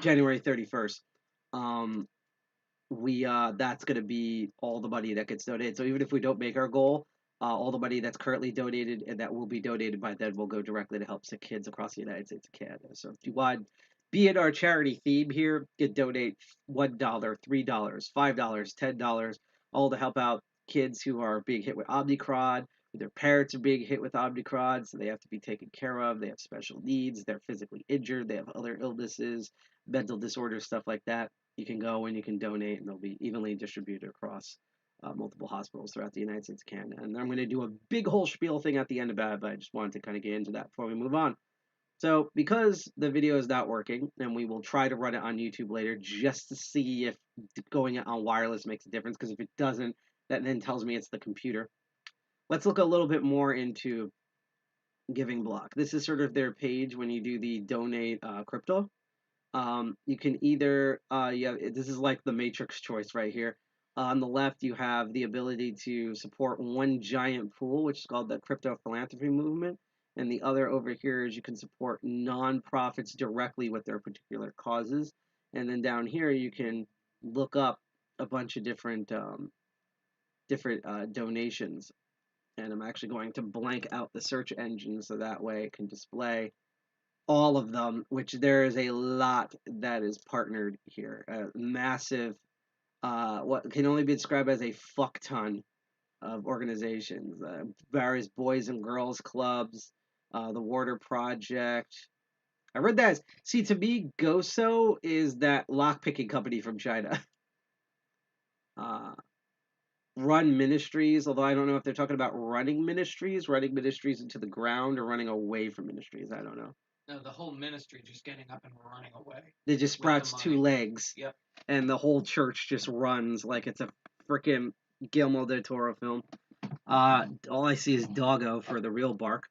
January 31st. That's going to be all the money that gets donated. So even if we don't make our goal, all the money that's currently donated and that will be donated by then will go directly to help sick kids across the United States and Canada. So if you want, be it our charity theme here, you can donate $1, $3, $5, $10, all to help out kids who are being hit with Omicron. Their parents are being hit with Omicron, so they have to be taken care of. They have special needs. They're physically injured. They have other illnesses, mental disorders, stuff like that. You can go and you can donate, and they'll be evenly distributed across multiple hospitals throughout the United States and Canada. And I'm going to do a big whole spiel thing at the end about it, but I just wanted to kind of get into that before we move on. So because the video is not working, and we will try to run it on YouTube later just to see if going it on wireless makes a difference, because if it doesn't, that then tells me it's the computer. Let's look a little bit more into Giving Block. This is sort of their page when you do the donate crypto. You can either, this is like the matrix choice right here. On the left, you have the ability to support one giant pool, which is called the Crypto Philanthropy Movement. And the other over here is you can support nonprofits directly with their particular causes. And then down here, you can look up a bunch of different donations. And I'm actually going to blank out the search engine so that way it can display all of them, which there is a lot that is partnered here. A massive, what can only be described as a fuck ton of organizations. Various boys and girls clubs, the Water Project. I read that. See, to me, Goso is that lockpicking company from China. Run Ministries, although I don't know if they're talking about running ministries into the ground, or running away from ministries. I don't know. No, the whole ministry just getting up and running away. It just with the sprouts money. 2 legs. Yep. And the whole church just runs like it's a freaking Guillermo del Toro film. All I see is Doggo for the real bark.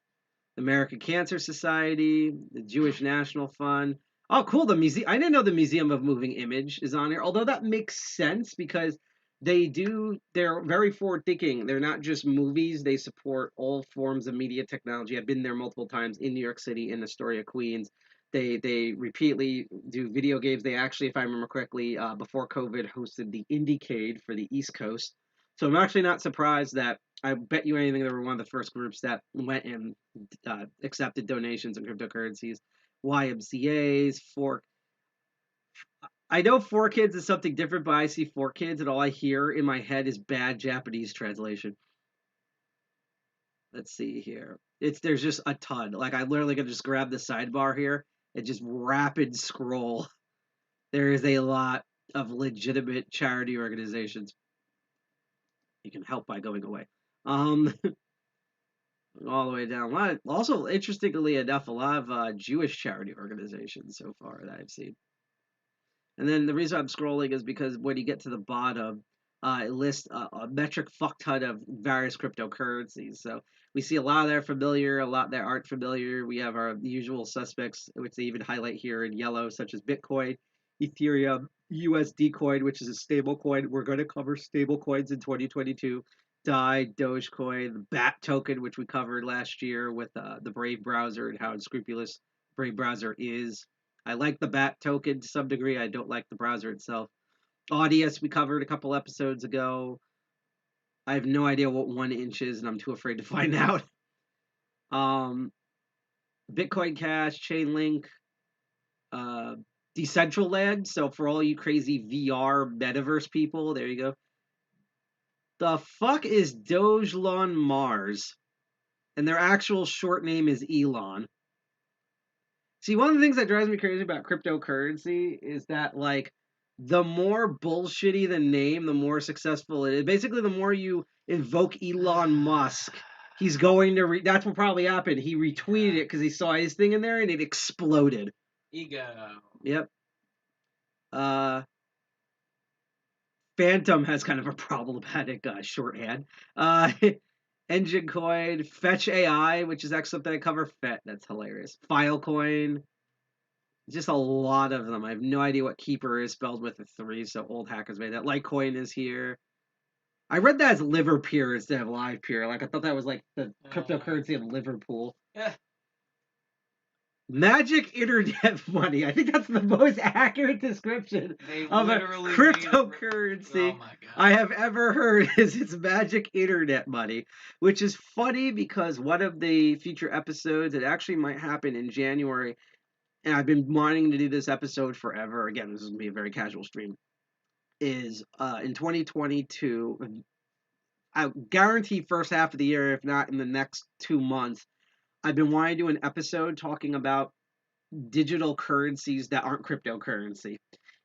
The American Cancer Society, the Jewish National Fund. Oh, cool. The museum. I didn't know the Museum of Moving Image is on here. Although that makes sense because they're very forward thinking. They're not just movies. They support all forms of media technology. I've been there multiple times in New York City, in Astoria, Queens. They repeatedly do video games. They actually, if I remember correctly, before COVID, hosted the Indiecade for the East Coast. So I'm actually not surprised that I bet you anything they were one of the first groups that went and accepted donations in cryptocurrencies. YMCA's, I know 4Kids is something different, but I see 4Kids and all I hear in my head is bad Japanese translation. Let's see here. There's just a ton. Like I literally could just grab the sidebar here and just rapid scroll. There is a lot of legitimate charity organizations. You can help by going away. All the way down. Also, interestingly enough, a lot of Jewish charity organizations so far that I've seen. And then the reason I'm scrolling is because when you get to the bottom, it lists a metric fuck ton of various cryptocurrencies. So we see a lot that are familiar, a lot that aren't familiar. We have our usual suspects, which they even highlight here in yellow, such as Bitcoin, Ethereum, USD coin, which is a stable coin. We're going to cover stable coins in 2022. DAI, Dogecoin, the BAT token, which we covered last year with the Brave browser and how unscrupulous Brave browser is. I like the BAT token to some degree. I don't like the browser itself. Audius we covered a couple episodes ago. I have no idea what 1 inch is, and I'm too afraid to find out. Um, Bitcoin Cash, Chainlink, uh, Decentraland. So for all you crazy VR metaverse people, there you go. The fuck is Dogelon Mars? And their actual short name is Elon. See, one of the things that drives me crazy about cryptocurrency is that, like, the more bullshitty the name, the more successful it is. Basically, the more you invoke Elon Musk, he's going to. That's what probably happened. He retweeted it because he saw his thing in there and it exploded. Ego. Yep. Phantom has kind of a problematic shorthand. Engine Coin, Fetch AI, which is actually something I cover. That's hilarious. Filecoin. Just a lot of them. I have no idea what Keeper is spelled with a 3, so old hackers made that. Litecoin is here. I read that as Liverpeer instead of Livepeer. Like, I thought that was like the cryptocurrency of Liverpool. Yeah. Magic internet money. I think that's the most accurate description of a cryptocurrency I have ever heard is it's magic internet money, which is funny because one of the future episodes, it actually might happen in January, and I've been wanting to do this episode forever. Again, this is going to be a very casual stream, is in 2022, I guarantee first half of the year, if not in the next 2 months, I've been wanting to do an episode talking about digital currencies that aren't cryptocurrency.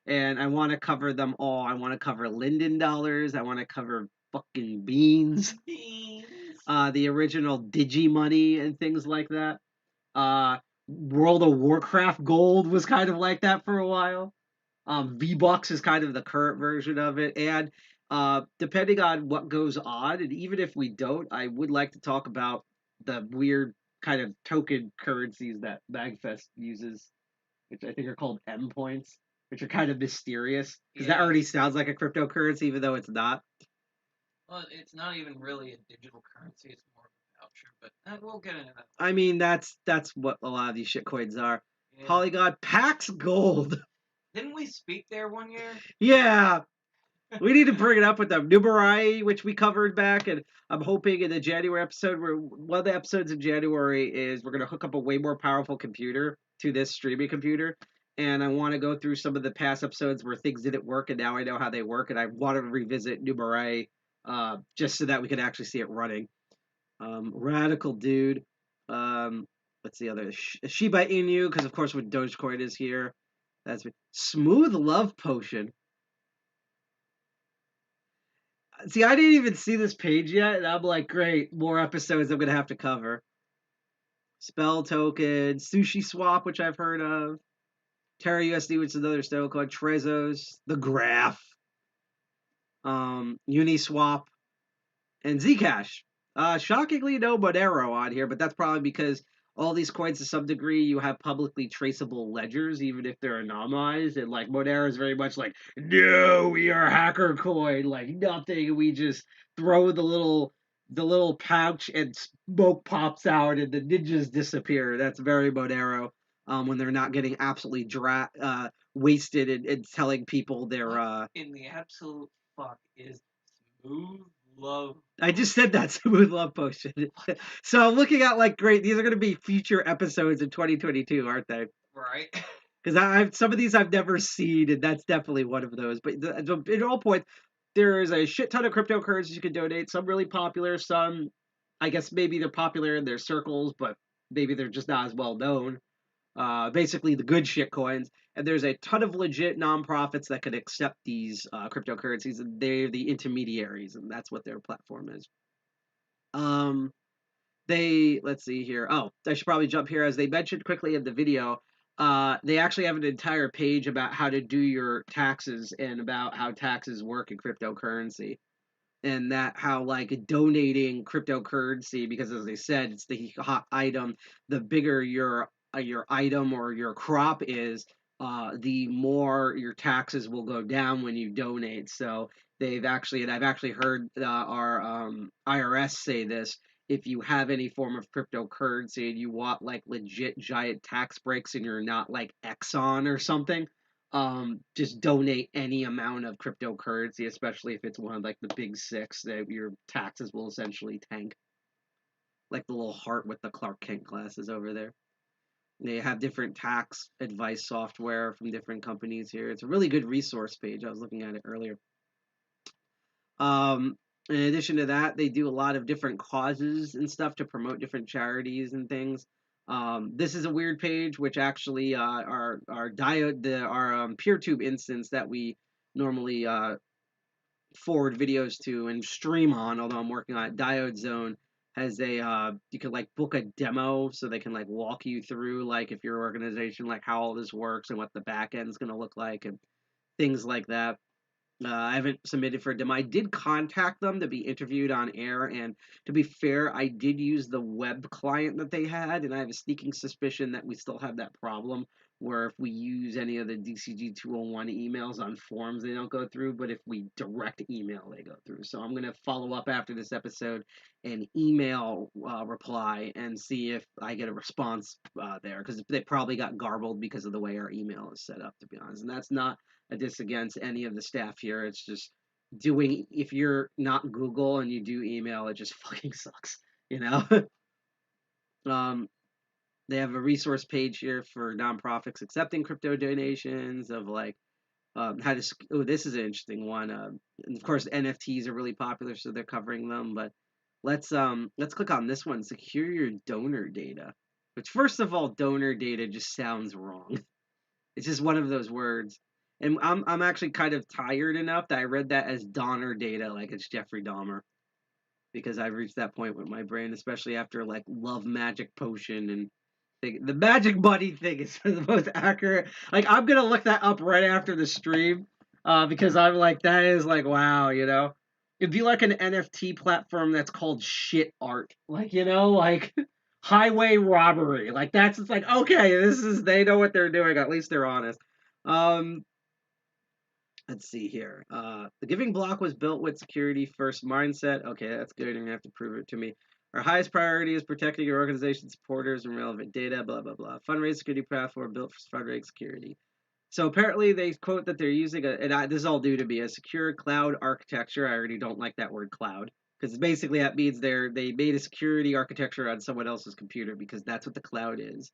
And I want to cover them all. I want to cover Linden dollars. I want to cover fucking beans. The original Digimoney and things like that. World of Warcraft gold was kind of like that for a while. V-Bucks is kind of the current version of it. And depending on what goes on, and even if we don't, I would like to talk about the weird kind of token currencies that MagFest uses, which I think are called M points, which are kind of mysterious because that already sounds like a cryptocurrency, even though it's not. Well, it's not even really a digital currency; it's more of a voucher. But we'll get into that. I mean, that's what a lot of these shitcoins are. Yeah. Polygon, Pax Gold. Didn't we speak there one year? Yeah. We need to bring it up with them. Numerai, which we covered back, and I'm hoping in the January episode, one of the episodes in January is we're going to hook up a way more powerful computer to this streaming computer, and I want to go through some of the past episodes where things didn't work, and now I know how they work, and I want to revisit Numerai just so that we can actually see it running. Radical Dude. What's the other? Shiba Inu, because of course when Dogecoin is here. That's Smooth Love Potion. See, I didn't even see this page yet, and I'm like, great, more episodes I'm going to have to cover. Spell Token, Sushi Swap, which I've heard of. Terra USD, which is another stablecoin. Trezos, The Graph. Uniswap. And Zcash. Shockingly, no Monero on here, but that's probably because all these coins, to some degree, you have publicly traceable ledgers, even if they're anonymized. And like Monero is very much like, no, we are hacker coin, like nothing. We just throw the little pouch and smoke pops out, and the ninjas disappear. That's very Monero. When they're not getting absolutely wasted and telling people they're in the absolute fuck is Smooth Love. I just said that Smooth Love Potion. So I'm looking at like, great, these are going to be future episodes in 2022, aren't they? Right. Because I've some of these I've never seen, and that's definitely one of those. But in all points, there is a shit ton of cryptocurrencies you can donate. Some really popular, some I guess maybe they're popular in their circles, but maybe they're just not as well known. Basically the good shit coins, and there's a ton of legit nonprofits that can accept these cryptocurrencies, and they're the intermediaries, and that's what their platform is. Let's see here. Oh, I should probably jump here. As they mentioned quickly in the video, they actually have an entire page about how to do your taxes and about how taxes work in cryptocurrency. And that how like donating cryptocurrency, because as they said, it's the hot item, the bigger your item or your crop is, the more your taxes will go down when you donate. So I've actually heard our IRS say this, if you have any form of cryptocurrency and you want like legit giant tax breaks and you're not like Exxon or something, just donate any amount of cryptocurrency, especially if it's one of like the big six that your taxes will essentially tank. Like the little heart with the Clark Kent glasses over there. They have different tax advice software from different companies here. It's a really good resource page. I was looking at it earlier. In addition to that, they do a lot of different causes and stuff to promote different charities and things. This is a weird page, which actually our diode our PeerTube instance that we normally forward videos to and stream on. Although I'm working on it, Diode Zone has a you can like book a demo so they can like walk you through like if your organization like how all this works and what the back end's going to look like and things like that. I haven't submitted for a demo. I did contact them to be interviewed on air, and to be fair, I did use the web client that they had, and I have a sneaking suspicion that we still have that problem where if we use any of the DCG 201 emails on forums, they don't go through, but if we direct email, they go through. So I'm going to follow up after this episode and email reply and see if I get a response there, because they probably got garbled because of the way our email is set up, to be honest. And that's not a diss against any of the staff here. It's just doing, if you're not Google and you do email, it just fucking sucks, you know? They have a resource page here for nonprofits accepting crypto donations of like how to. Oh, this is an interesting one. And of course, NFTs are really popular, so they're covering them. But let's click on this one. Secure your donor data. Which, first of all, donor data just sounds wrong. It's just one of those words. And I'm actually kind of tired enough that I read that as Donner data, like it's Jeffrey Dahmer, because I've reached that point with my brain, especially after like Love Magic Potion and the Magic Buddy thing is the most accurate. Like I'm gonna look that up right after the stream, because I'm like that is like wow, you know. It'd be like an NFT platform that's called shit art, like you know, like highway robbery. Like that's it's like okay, this is they know what they're doing. At least they're honest. Um, let's see here. The giving block was built with security first mindset. Okay, that's good. You're gonna have to prove it to me. Our highest priority is protecting your organization's supporters and relevant data. Blah blah blah. Fundraise security platform built for fundraising security. So apparently they quote that they're using this is all due to be a secure cloud architecture. I already don't like that word cloud because basically that means they made a security architecture on someone else's computer because that's what the cloud is.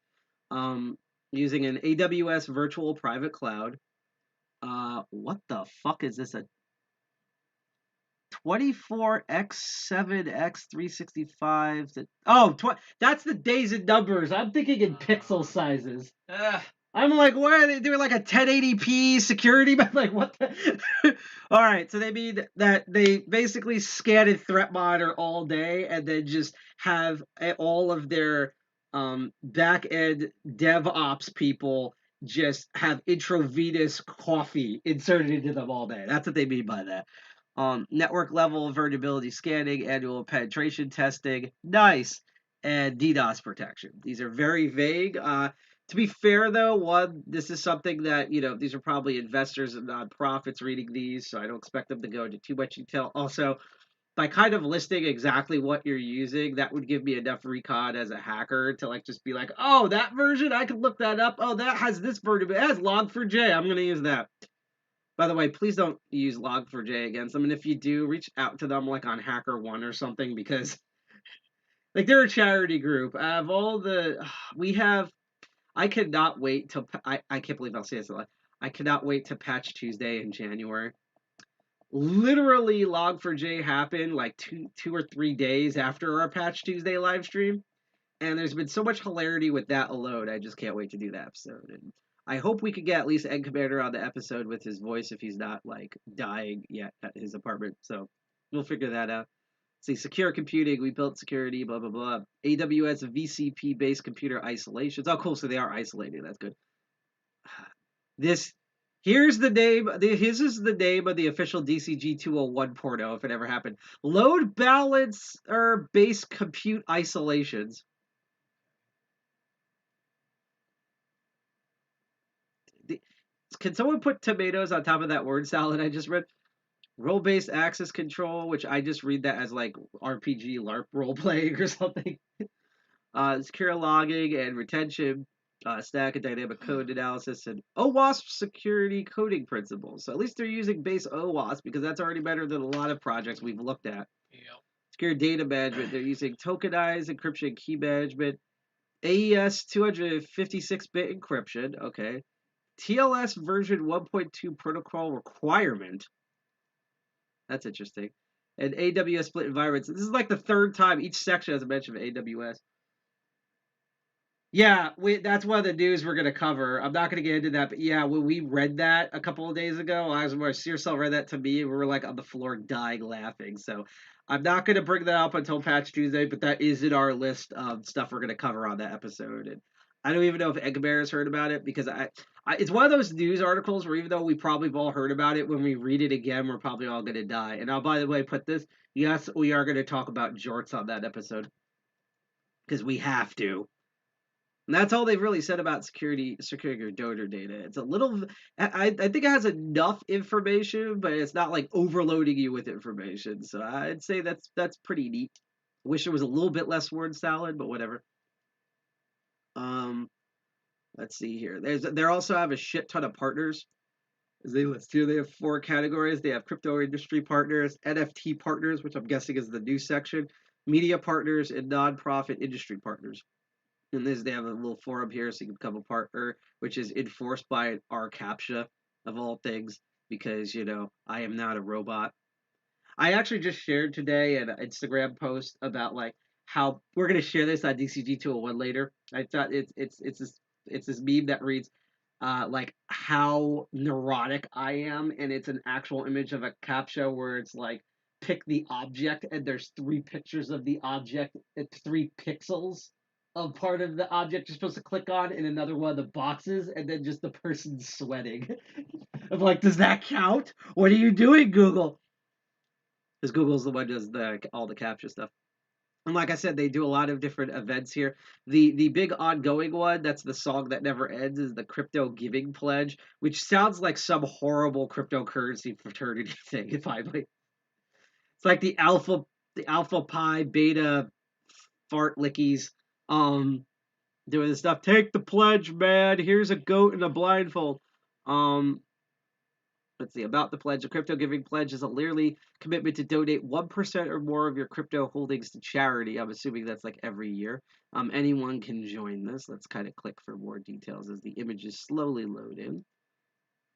Using an AWS virtual private cloud. What the fuck is this? A 24x7x365? That's the days and numbers. I'm thinking in pixel sizes. I'm like, what are they doing? Like a 1080p security? Like, what the? All right, so they mean that they basically scan and threat monitor all day and then just have all of their back end DevOps people just have intravenous coffee inserted into them all day. That's what they mean by that. Network level vulnerability scanning, annual penetration testing, nice, and DDoS protection. These are very vague. To be fair, though, this is something that, these are probably investors and nonprofits reading these, so I don't expect them to go into too much detail. Also, by kind of listing exactly what you're using, that would give me enough recon as a hacker to like just be like, oh, that version, I can look that up. Oh, that has this version, it has log4j. I'm going to use that. By the way, please don't use log4j against them. And if you do, reach out to them like on HackerOne or something because like they're a charity group. Of all the, we have, I cannot wait till, I can't believe I'll say this a lot. I cannot wait to Patch Tuesday in January. Literally log4j happened like two or 3 days after our Patch Tuesday live stream. And there's been so much hilarity with that alone. I just can't wait to do that episode. And I hope we could get at least Ed Commander on the episode with his voice if he's not like dying yet at his apartment. So we'll figure that out. See, secure computing, we built security, blah, blah, blah. AWS VCP based computer isolations. Oh, cool. So they are isolated. That's good. Here's the name. This is the name of the official DCG 201 porno if it ever happened. Load balancer based compute isolations. Can someone put tomatoes on top of that word salad I just read? Role-based access control, which I just read that as like RPG LARP role playing or something. Secure logging and retention, static and dynamic code analysis, and OWASP security coding principles. So at least they're using base OWASP because that's already better than a lot of projects we've looked at. Yep. Secure data management, they're using tokenized encryption key management, AES 256-bit encryption, okay. TLS version 1.2 protocol requirement. That's interesting. And AWS split environments. This is like the third time each section has a mention of AWS. Yeah, that's one of the news we're going to cover. I'm not going to get into that, but yeah, when we read that a couple of days ago, Searcell read that to me, and we were like on the floor dying laughing. So I'm not going to bring that up until Patch Tuesday, but that is in our list of stuff we're going to cover on that episode. And I don't even know if Egbear has heard about it because it's one of those news articles where even though we probably have all heard about it, when we read it again, we're probably all going to die. And I'll, by the way, put this, yes, we are going to talk about jorts on that episode because we have to. And that's all they've really said about securing your donor data. It's a little, I think it has enough information, but it's not like overloading you with information. So I'd say that's pretty neat. Wish it was a little bit less word salad, but whatever. Let's see here. They also have a shit ton of partners. As they list here, they have 4 categories. They have crypto industry partners, NFT partners, which I'm guessing is the new section, media partners, and nonprofit industry partners. And they have a little forum here so you can become a partner, which is enforced by our CAPTCHA of all things, because, I am not a robot. I actually just shared today an Instagram post about like how we're gonna share this on DCG 201 later. I thought it's this meme that reads like how neurotic I am, and it's an actual image of a CAPTCHA where it's like pick the object, and there's 3 pictures of the object, 3 pixels of part of the object you're supposed to click on in another one of the boxes, and then just the person sweating. I'm like, does that count? What are you doing, Google? Because Google's the one who does all the CAPTCHA stuff. And like I said, they do a lot of different events here. The big ongoing one, that's the song that never ends, is the Crypto Giving Pledge, which sounds like some horrible cryptocurrency fraternity thing. Finally, it's like the Alpha Pi Beta fart lickies, doing this stuff. Take the pledge, man. Here's a goat in a blindfold. Um, Let's see, about the pledge. A crypto giving pledge is a yearly commitment to donate 1% or more of your crypto holdings to charity. I'm assuming that's like every year. Anyone can join this. Let's kind of click for more details as the images slowly load in.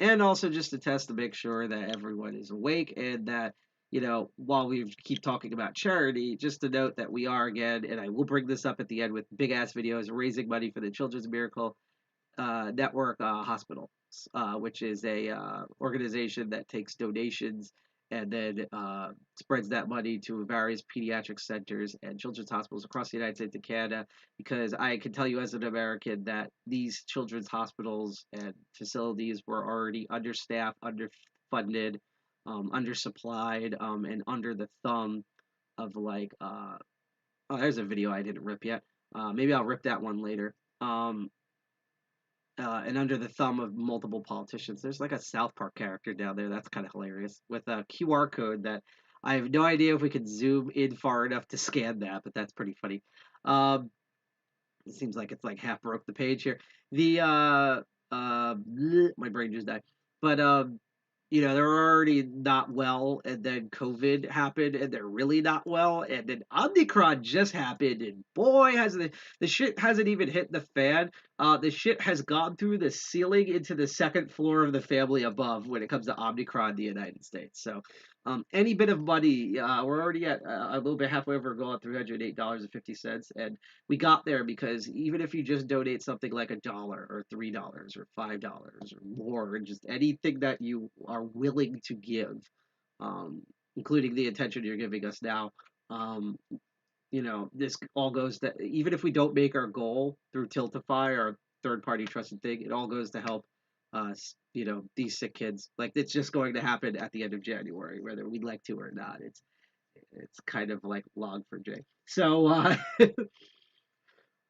And also just to test to make sure that everyone is awake and that, while we keep talking about charity, just to note that we are again, and I will bring this up at the end with big ass videos, raising money for the Children's Miracle Network Hospital, which is a organization that takes donations and then spreads that money to various pediatric centers and children's hospitals across the United States and Canada. Because I can tell you as an American that these children's hospitals and facilities were already understaffed, underfunded, undersupplied, and under the thumb of like, oh, there's a video I didn't rip yet. Maybe I'll rip that one later. And under the thumb of multiple politicians. There's like a South Park character down there. That's kind of hilarious with a QR code that I have no idea if we could zoom in far enough to scan that, but that's pretty funny. It seems like it's like half broke the page here. The my brain just died. But they're already not well, and then COVID happened, and they're really not well, and then Omicron just happened, and boy, has the shit hasn't even hit the fan. The shit has gone through the ceiling into the second floor of the family above when it comes to Omicron in the United States. So, any bit of money, we're already at a little bit halfway over a goal at $308.50, and we got there because even if you just donate something like $1 or $3 or $5 or more, and just anything that you are willing to give, including the attention you're giving us now, this all goes to, even if we don't make our goal through Tiltify, our third-party trusted thing, it all goes to help us, these sick kids. Like, it's just going to happen at the end of January, whether we'd like to or not. It's kind of like Log4j. So,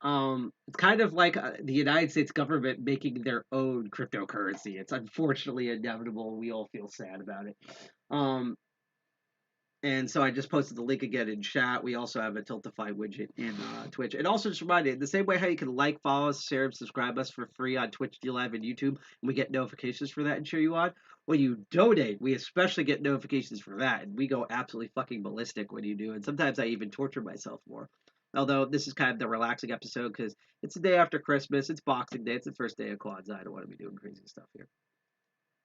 It's kind of like the United States government making their own cryptocurrency. It's unfortunately inevitable. We all feel sad about it. Um, and so I just posted the link again in chat. We also have a Tiltify widget in Twitch. And also just reminded, the same way how you can like, follow us, share, and subscribe us for free on Twitch, DLive, and YouTube, and we get notifications for that and cheer you on. When you donate, we especially get notifications for that, and we go absolutely fucking ballistic when you do. And sometimes I even torture myself more. Although this is kind of the relaxing episode because it's the day after Christmas, it's Boxing Day, it's the first day of Kwanzaa. I don't want to be doing crazy stuff here.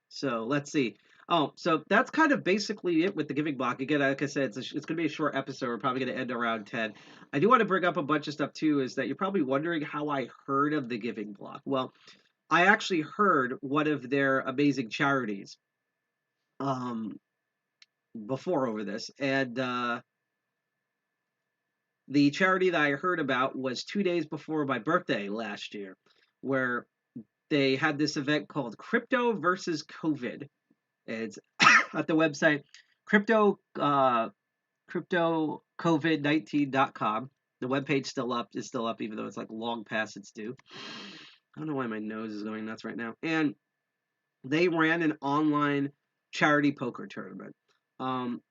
So let's see. Oh, so that's kind of basically it with the giving block. Again, like I said, it's going to be a short episode. We're probably going to end around 10. I do want to bring up a bunch of stuff too, is that you're probably wondering how I heard of the giving block. Well, I actually heard one of their amazing charities um, before over this. And the charity that I heard about was 2 days before my birthday last year, where they had this event called Crypto versus COVID. It's at the website cryptocovid19.com. The webpage is still up, even though it's like long past its due. I don't know why my nose is going nuts right now. And they ran an online charity poker tournament. Um,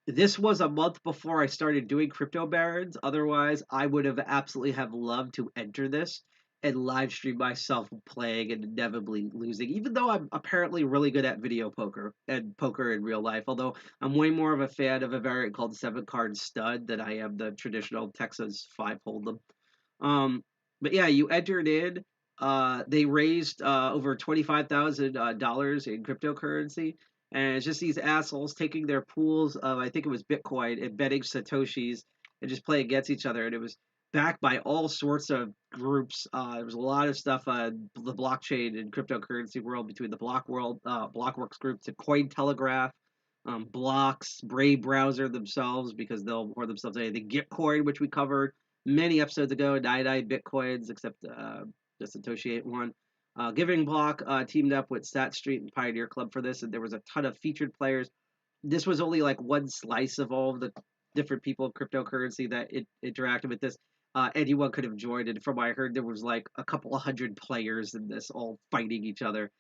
this was a month before I started doing crypto barons. Otherwise, I would have absolutely have loved to enter this and live stream myself playing and inevitably losing. Even though I'm apparently really good at video poker and poker in real life, although I'm way more of a fan of a variant called 7 card stud than I am the traditional Texas 5 hold'em. But yeah, you entered in. They raised over $25,000 in cryptocurrency, and it's just these assholes taking their pools of, I think it was Bitcoin, and betting satoshis and just play against each other. And it was backed by all sorts of groups. There was a lot of stuff on the blockchain and cryptocurrency world between the Blockworks group to Cointelegraph, Blocks, Brave Browser themselves because they'll pour themselves anything. Gitcoin, which we covered many episodes ago, 99 Bitcoins, except the Satoshi 81. Giving Block teamed up with Stat Street and Pioneer Club for this, and there was a ton of featured players. This was only like one slice of all of the different people of cryptocurrency that interacted with this. Anyone could have joined, and from what I heard, there was like a couple of hundred players in this, all fighting each other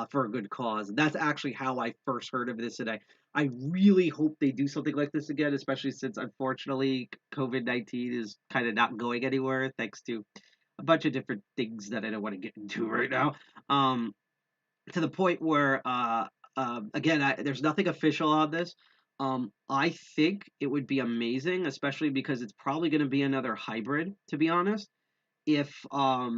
for a good cause. And that's actually how I first heard of this, and I really hope they do something like this again, especially since unfortunately COVID-19 is kind of not going anywhere thanks to a bunch of different things that I don't want to get into right now. Um, to the point where, again, there's nothing official on this. I think it would be amazing, especially because it's probably going to be another hybrid, to be honest. If I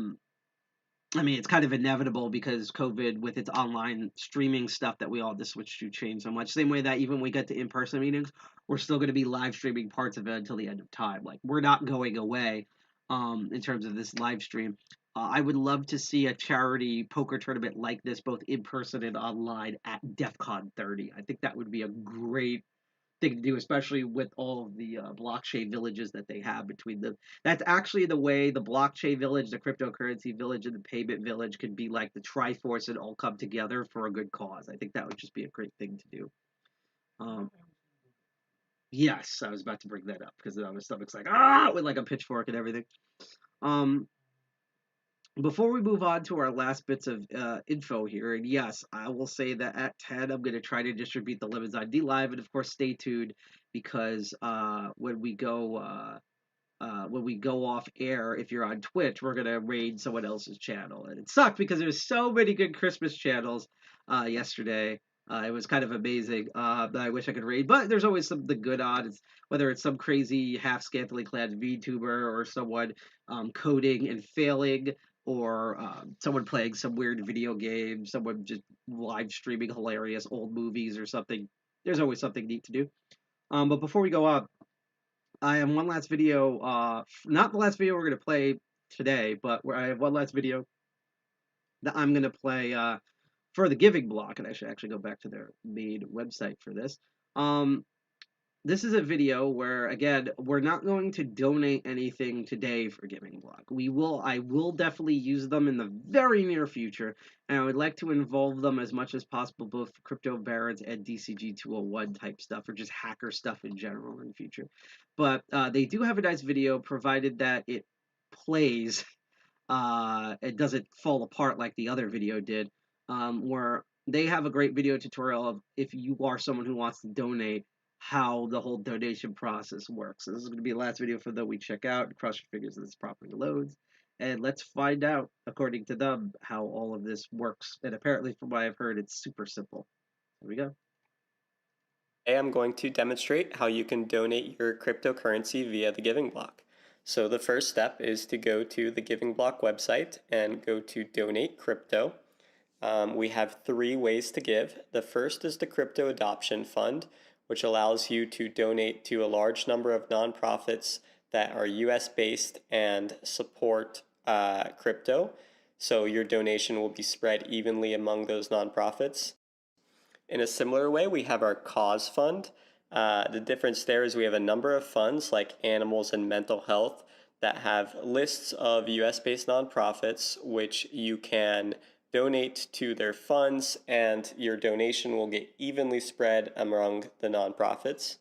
mean, it's kind of inevitable because COVID, with its online streaming stuff that we all just switched to, change so much. Same way that even when we get to in-person meetings, we're still going to be live streaming parts of it until the end of time. Like, we're not going away in terms of this live stream. I would love to see a charity poker tournament like this, both in person and online, at DEF CON 30. I think that would be a great thing to do, especially with all of the blockchain villages that they have between them. That's actually the way the blockchain village, the cryptocurrency village, and the payment village could be like the Triforce and all come together for a good cause. I think that would just be a great thing to do. Yes, I was about to bring that up because my stomach's like with like a pitchfork and everything. Um, Before we move on to our last bits of info here, and yes, I will say that at 10, I'm going to try to distribute the limits on DLive, and of course, stay tuned because when we go off air, if you're on Twitch, we're gonna raid someone else's channel, and it sucked because there's so many good Christmas channels yesterday. It was kind of amazing that I wish I could raid, but there's always the good odds, whether it's some crazy half scantily clad VTuber or someone coding and failing, or someone playing some weird video game, someone just live streaming hilarious old movies or something. There's always something neat to do. But before we go on, I have one last video, not the last video we're going to play today, but where I have one last video that I'm going to play for the Giving Block, and I should actually go back to their main website for this. This is a video where, again, we're not going to donate anything today for Giving Block. I will definitely use them in the very near future, and I would like to involve them as much as possible, both for Crypto Barons and DCG 201 type stuff, or just hacker stuff in general in the future. But they do have a nice video, provided that it plays. It doesn't fall apart like the other video did. Where they have a great video tutorial of if you are someone who wants to donate, how the whole donation process works. So this is going to be the last video for that we check out. Cross your fingers that this properly loads. And let's find out, according to them, how all of this works. And apparently, from what I've heard, it's super simple. Here we go. Today I'm going to demonstrate how you can donate your cryptocurrency via the Giving Block. So the first step is to go to the Giving Block website and go to Donate Crypto. We have 3 ways to give. The first is the Crypto Adoption Fund, which allows you to donate to a large number of nonprofits that are US based and support crypto. So your donation will be spread evenly among those nonprofits. In a similar way, we have our cause fund. The difference there is we have a number of funds like animals and mental health that have lists of US-based nonprofits which you can donate to their funds, and your donation will get evenly spread among the nonprofits.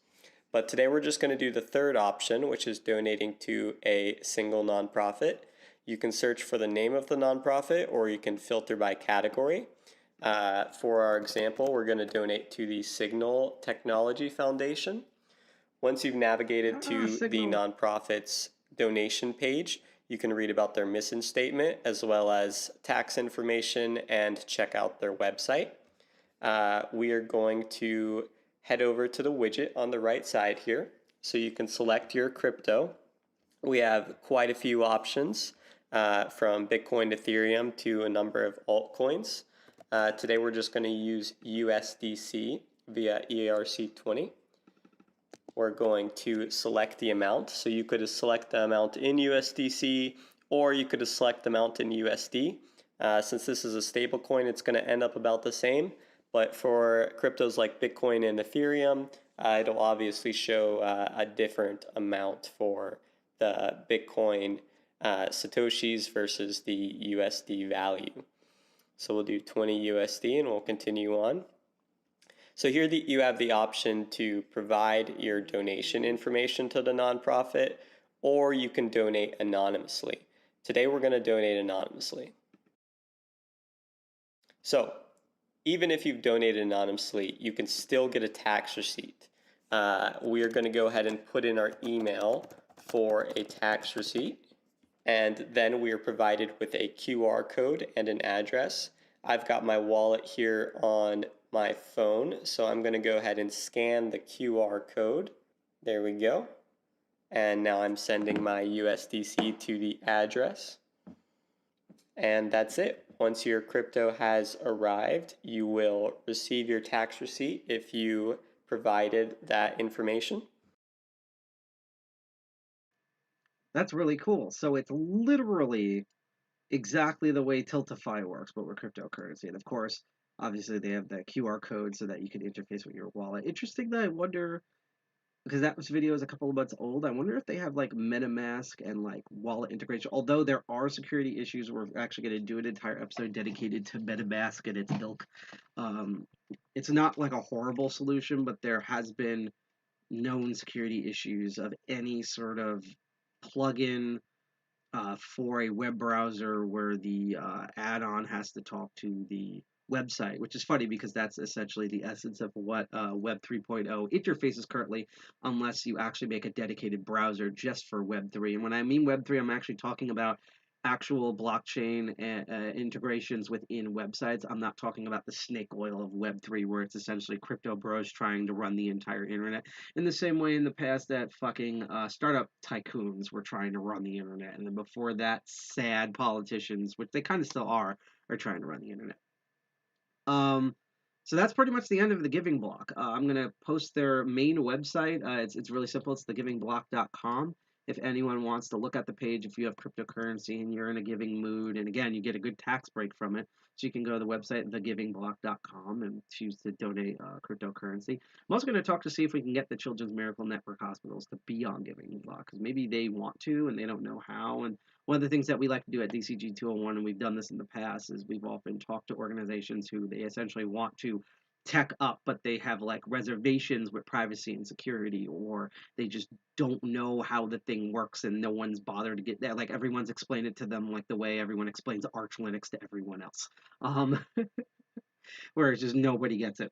But today we're just going to do the third option, which is donating to a single nonprofit. You can search for the name of the nonprofit, or you can filter by category. For our example, we're going to donate to the Signal Technology Foundation. Once you've navigated to the nonprofit's donation page, you can read about their mission statement as well as tax information and check out their website. We are going to head over to the widget on the right side here so you can select your crypto. We have quite a few options from Bitcoin, Ethereum to a number of altcoins. Today we're just going to use USDC via ERC20. We're going to select the amount. So you could select the amount in USDC, or you could select the amount in USD. Since this is a stable coin, it's going to end up about the same. But for cryptos like Bitcoin and Ethereum, it'll obviously show a different amount for the Bitcoin Satoshis versus the USD value. So we'll do 20 USD and we'll continue on. So here you have the option to provide your donation information to the nonprofit, or you can donate anonymously. Today we're going to donate anonymously. So even if you've donated anonymously, you can still get a tax receipt. We are going to go ahead and put in our email for a tax receipt, and then we are provided with a QR code and an address. I've got my wallet here on my phone, so I'm going to go ahead and scan the QR code. There we go. And now I'm sending my USDC to the address. And that's it. Once your crypto has arrived, you will receive your tax receipt if you provided that information. That's really cool. So it's literally exactly the way Tiltify works, but with cryptocurrency. And of course, obviously they have the QR code so that you can interface with your wallet. Interesting that I wonder, because that video is a couple of months old, I wonder if they have like MetaMask and like wallet integration. Although there are security issues, we're actually going to do an entire episode dedicated to MetaMask and its ilk. It's not like a horrible solution, but there has been known security issues of any sort of plugin for a web browser where the add-on has to talk to the website, which is funny because that's essentially the essence of what Web 3.0 interface is currently, unless you actually make a dedicated browser just for Web 3. And when I mean Web 3, I'm actually talking about actual blockchain integrations within websites. I'm not talking about the snake oil of Web 3, where it's essentially crypto bros trying to run the entire internet. In the same way in the past that fucking startup tycoons were trying to run the internet. And then before that, sad politicians, which they kind of still are trying to run the internet. So that's pretty much the end of the Giving Block. I'm going to post their main website. It's really simple. It's thegivingblock.com. If anyone wants to look at the page, if you have cryptocurrency and you're in a giving mood, and again, you get a good tax break from it, so you can go to the website, thegivingblock.com, and choose to donate cryptocurrency. I'm also going to talk to see if we can get the Children's Miracle Network hospitals to be on Giving Block, because maybe they want to and they don't know how. And one of the things that we like to do at DCG 201, and we've done this in the past, is we've often talked to organizations who they essentially want to tech up, but they have like reservations with privacy and security, or they just don't know how the thing works and no one's bothered to get that. Like everyone's explained it to them like the way everyone explains Arch Linux to everyone else. Where it's just nobody gets it.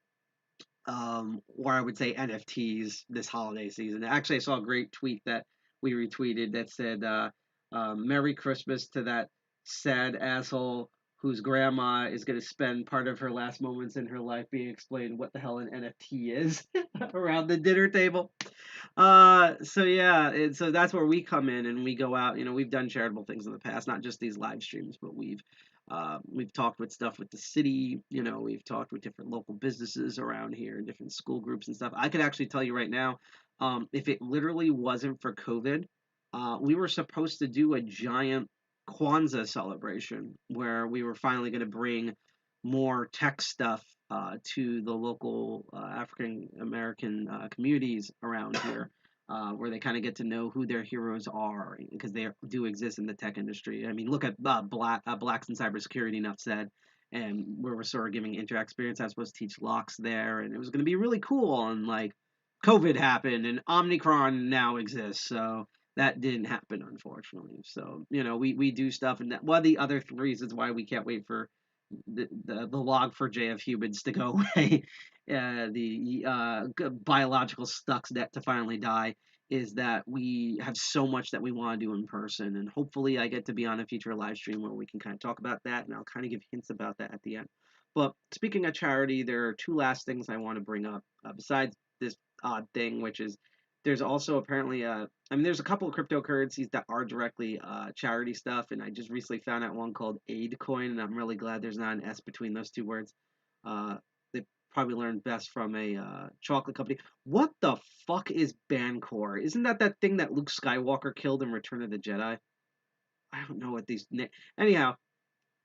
Or I would say NFTs this holiday season. Actually, I saw a great tweet that we retweeted that said, "Merry Christmas to that sad asshole whose grandma is going to spend part of her last moments in her life being explained what the hell an NFT is around the dinner table." So yeah, so that's where we come in and we go out. You know, we've done charitable things in the past, not just these live streams, but we've talked with stuff with the city. You know, we've talked with different local businesses around here, different school groups and stuff. I could actually tell you right now, if it literally wasn't for COVID, we were supposed to do a giant Kwanzaa celebration where we were finally going to bring more tech stuff to the local African American communities around here, where they kind of get to know who their heroes are because they do exist in the tech industry. I mean, look at Blacks in Cybersecurity, enough said, and where we're sort of giving interact experience. I was supposed to teach locks there, and it was going to be really cool. And like, COVID happened, and Omicron now exists, so that didn't happen, unfortunately. So, you know, we do stuff, and that one of the other reasons why we can't wait for the log4j of humans to go away, the biological Stuxnet to finally die, is that we have so much that we want to do in person, and hopefully I get to be on a future live stream where we can kind of talk about that, and I'll kind of give hints about that at the end. But speaking of charity, there are two last things I want to bring up besides this odd thing, which is there's also apparently I mean, there's a couple of cryptocurrencies that are directly charity stuff, and I just recently found out one called AidCoin, and I'm really glad there's not an S between those two words. They probably learned best from a chocolate company. What the fuck is Bancor? Isn't that thing that Luke Skywalker killed in Return of the Jedi? I don't know what these. Anyhow,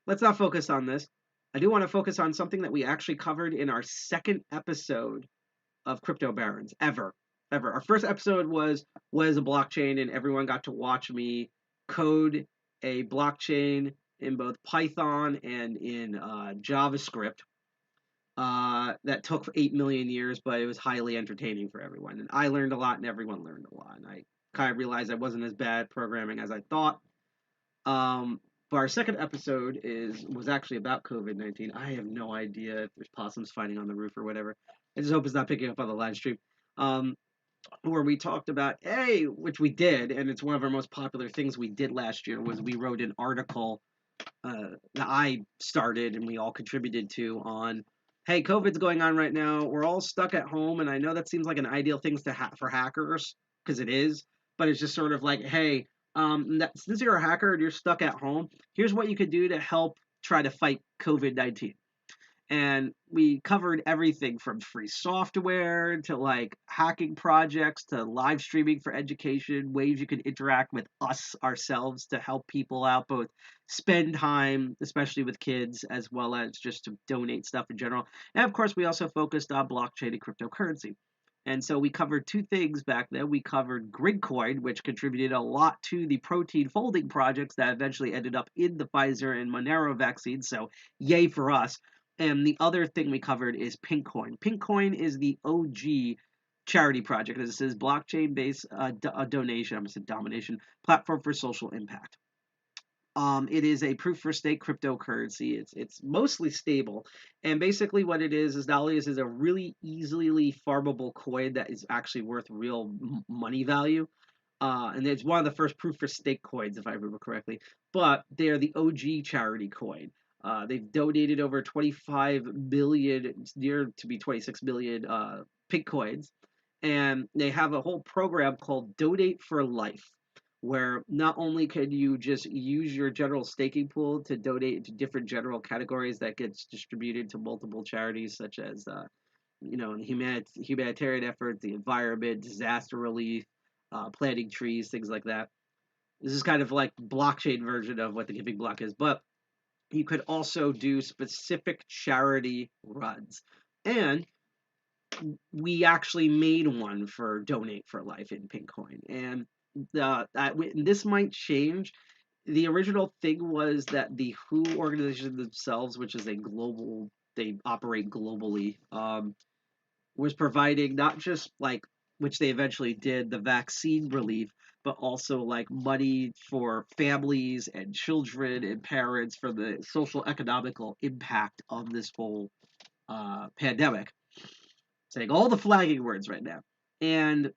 let's not focus on this. I do want to focus on something that we actually covered in our second episode of Crypto Barons ever. Ever. Our first episode was a blockchain, and everyone got to watch me code a blockchain in both Python and in JavaScript. That took 8 million years, but it was highly entertaining for everyone. And I learned a lot, and everyone learned a lot. And I kind of realized I wasn't as bad programming as I thought. But our second episode was actually about COVID-19. I have no idea if there's possums fighting on the roof or whatever. I just hope it's not picking up on the live stream. Where we talked about, which we did, and it's one of our most popular things we did last year, was we wrote an article that I started and we all contributed to on, hey, COVID's going on right now. We're all stuck at home, and I know that seems like an ideal thing for hackers, because it is, but it's just sort of like, hey, since you're a hacker and you're stuck at home, here's what you could do to help try to fight COVID-19. And we covered everything from free software to like hacking projects to live streaming for education, ways you can interact with us ourselves to help people out, both spend time, especially with kids, as well as just to donate stuff in general. And of course, we also focused on blockchain and cryptocurrency. And so we covered two things back then. We covered Gridcoin, which contributed a lot to the protein folding projects that eventually ended up in the Pfizer and Monero vaccines. So yay for us. And the other thing we covered is Pinkcoin. Pinkcoin is the OG charity project. This is blockchain-based donation, I'm going to say domination, platform for social impact. It is a proof for stake cryptocurrency. It's mostly stable, and basically what it is not only is it a really easily farmable coin that is actually worth real money value, and it's one of the first proof for stake coins, if I remember correctly. But they are the OG charity coin. They've donated over 25 billion, near to be 26 billion pink coins, and they have a whole program called Donate for Life, where not only can you just use your general staking pool to donate to different general categories that gets distributed to multiple charities, such as humanitarian efforts, the environment, disaster relief, planting trees, things like that. This is kind of like blockchain version of what the giving block is, but you could also do specific charity runs. And we actually made one for Donate for Life in Pinkcoin. And this might change. The original thing was that the WHO organization themselves, which is a global they operate globally, was providing not just like, which they eventually did, the vaccine relief, but also like money for families and children and parents for the social economical impact of this whole pandemic. Saying all the flagging words right now. And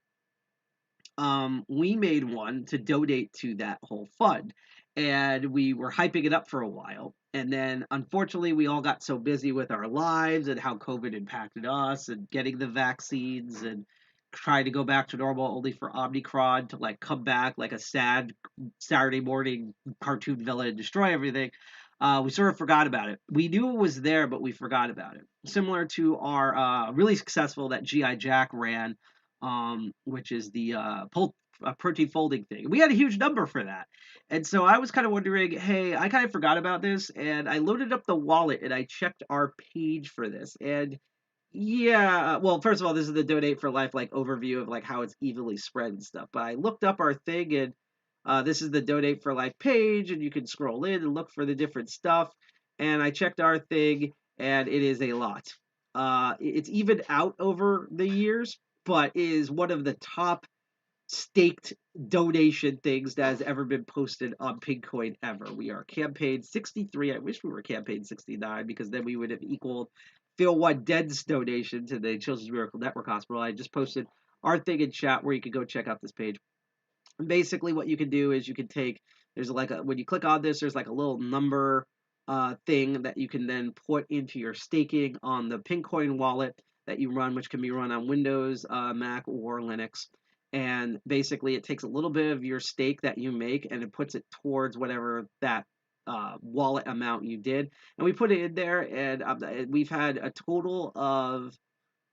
we made one to donate to that whole fund. And we were hyping it up for a while. And then, unfortunately, we all got so busy with our lives and how COVID impacted us and getting the vaccines and trying to go back to normal only for Omicron to like come back like a sad Saturday morning cartoon villain and destroy everything. We sort of forgot about it. We knew it was there, but we forgot about it. Similar to our really successful that GI Jack ran, which is the protein folding thing. We had a huge number for that. And so I was kind of wondering, hey, I kind of forgot about this. And I loaded up the wallet and I checked our page for this. And yeah, well, first of all, this is the Donate for Life like overview of like how it's evenly spread and stuff. But I looked up our thing and this is the Donate for Life page, and you can scroll in and look for the different stuff. And I checked our thing, and it is a lot. It's evened out over the years, but is one of the top staked donation things that has ever been posted on Pincoin ever. We are campaign 63. I wish we were campaign 69 because then we would have equaled Phil One Dead's donation to the Children's Miracle Network Hospital. I just posted our thing in chat where you can go check out this page. And basically what you can do is you can take, there's like a, when you click on this, there's like a little number thing that you can then put into your staking on the Pincoin wallet that you run, which can be run on Windows, Mac, or Linux. And basically it takes a little bit of your stake that you make and it puts it towards whatever that wallet amount you did. And we put it in there, and we've had a total of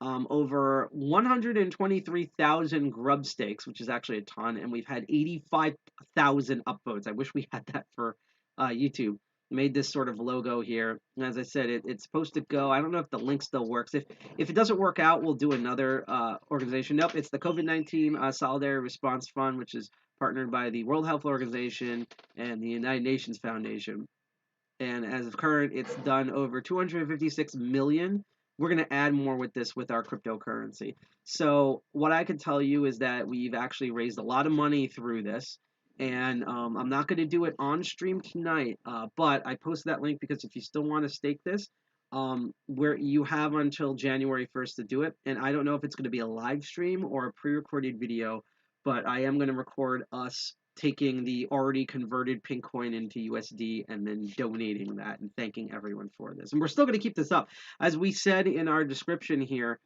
over 123,000 grub stakes, which is actually a ton, and we've had 85,000 upvotes. I wish we had that for YouTube. Made this sort of logo here, and as I said, it's supposed to go. I don't know if the link still works. If it doesn't work out, we'll do another organization. Nope, it's the COVID-19 Solidarity Response Fund, which is partnered by the World Health Organization and the United Nations Foundation. And as of current, it's done over 256 million. We're going to add more with this with our cryptocurrency. So what I can tell you is that we've actually raised a lot of money through this. And I'm not going to do it on stream tonight, but I posted that link because if you still want to stake this, where you have until January 1st to do it. And I don't know if it's going to be a live stream or a pre-recorded video, but I am going to record us taking the already converted Pincoin into USD and then donating that and thanking everyone for this. And we're still going to keep this up. As we said in our description here,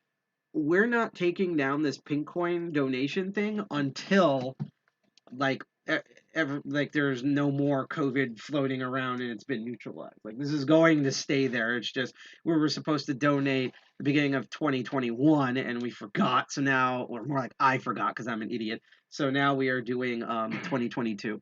we're not taking down this Pincoin donation thing until like like there's no more COVID floating around and it's been neutralized. Like this is going to stay there. It's just we were supposed to donate the beginning of 2021 and we forgot. So now, or more like I forgot because I'm an idiot. So now we are doing 2022.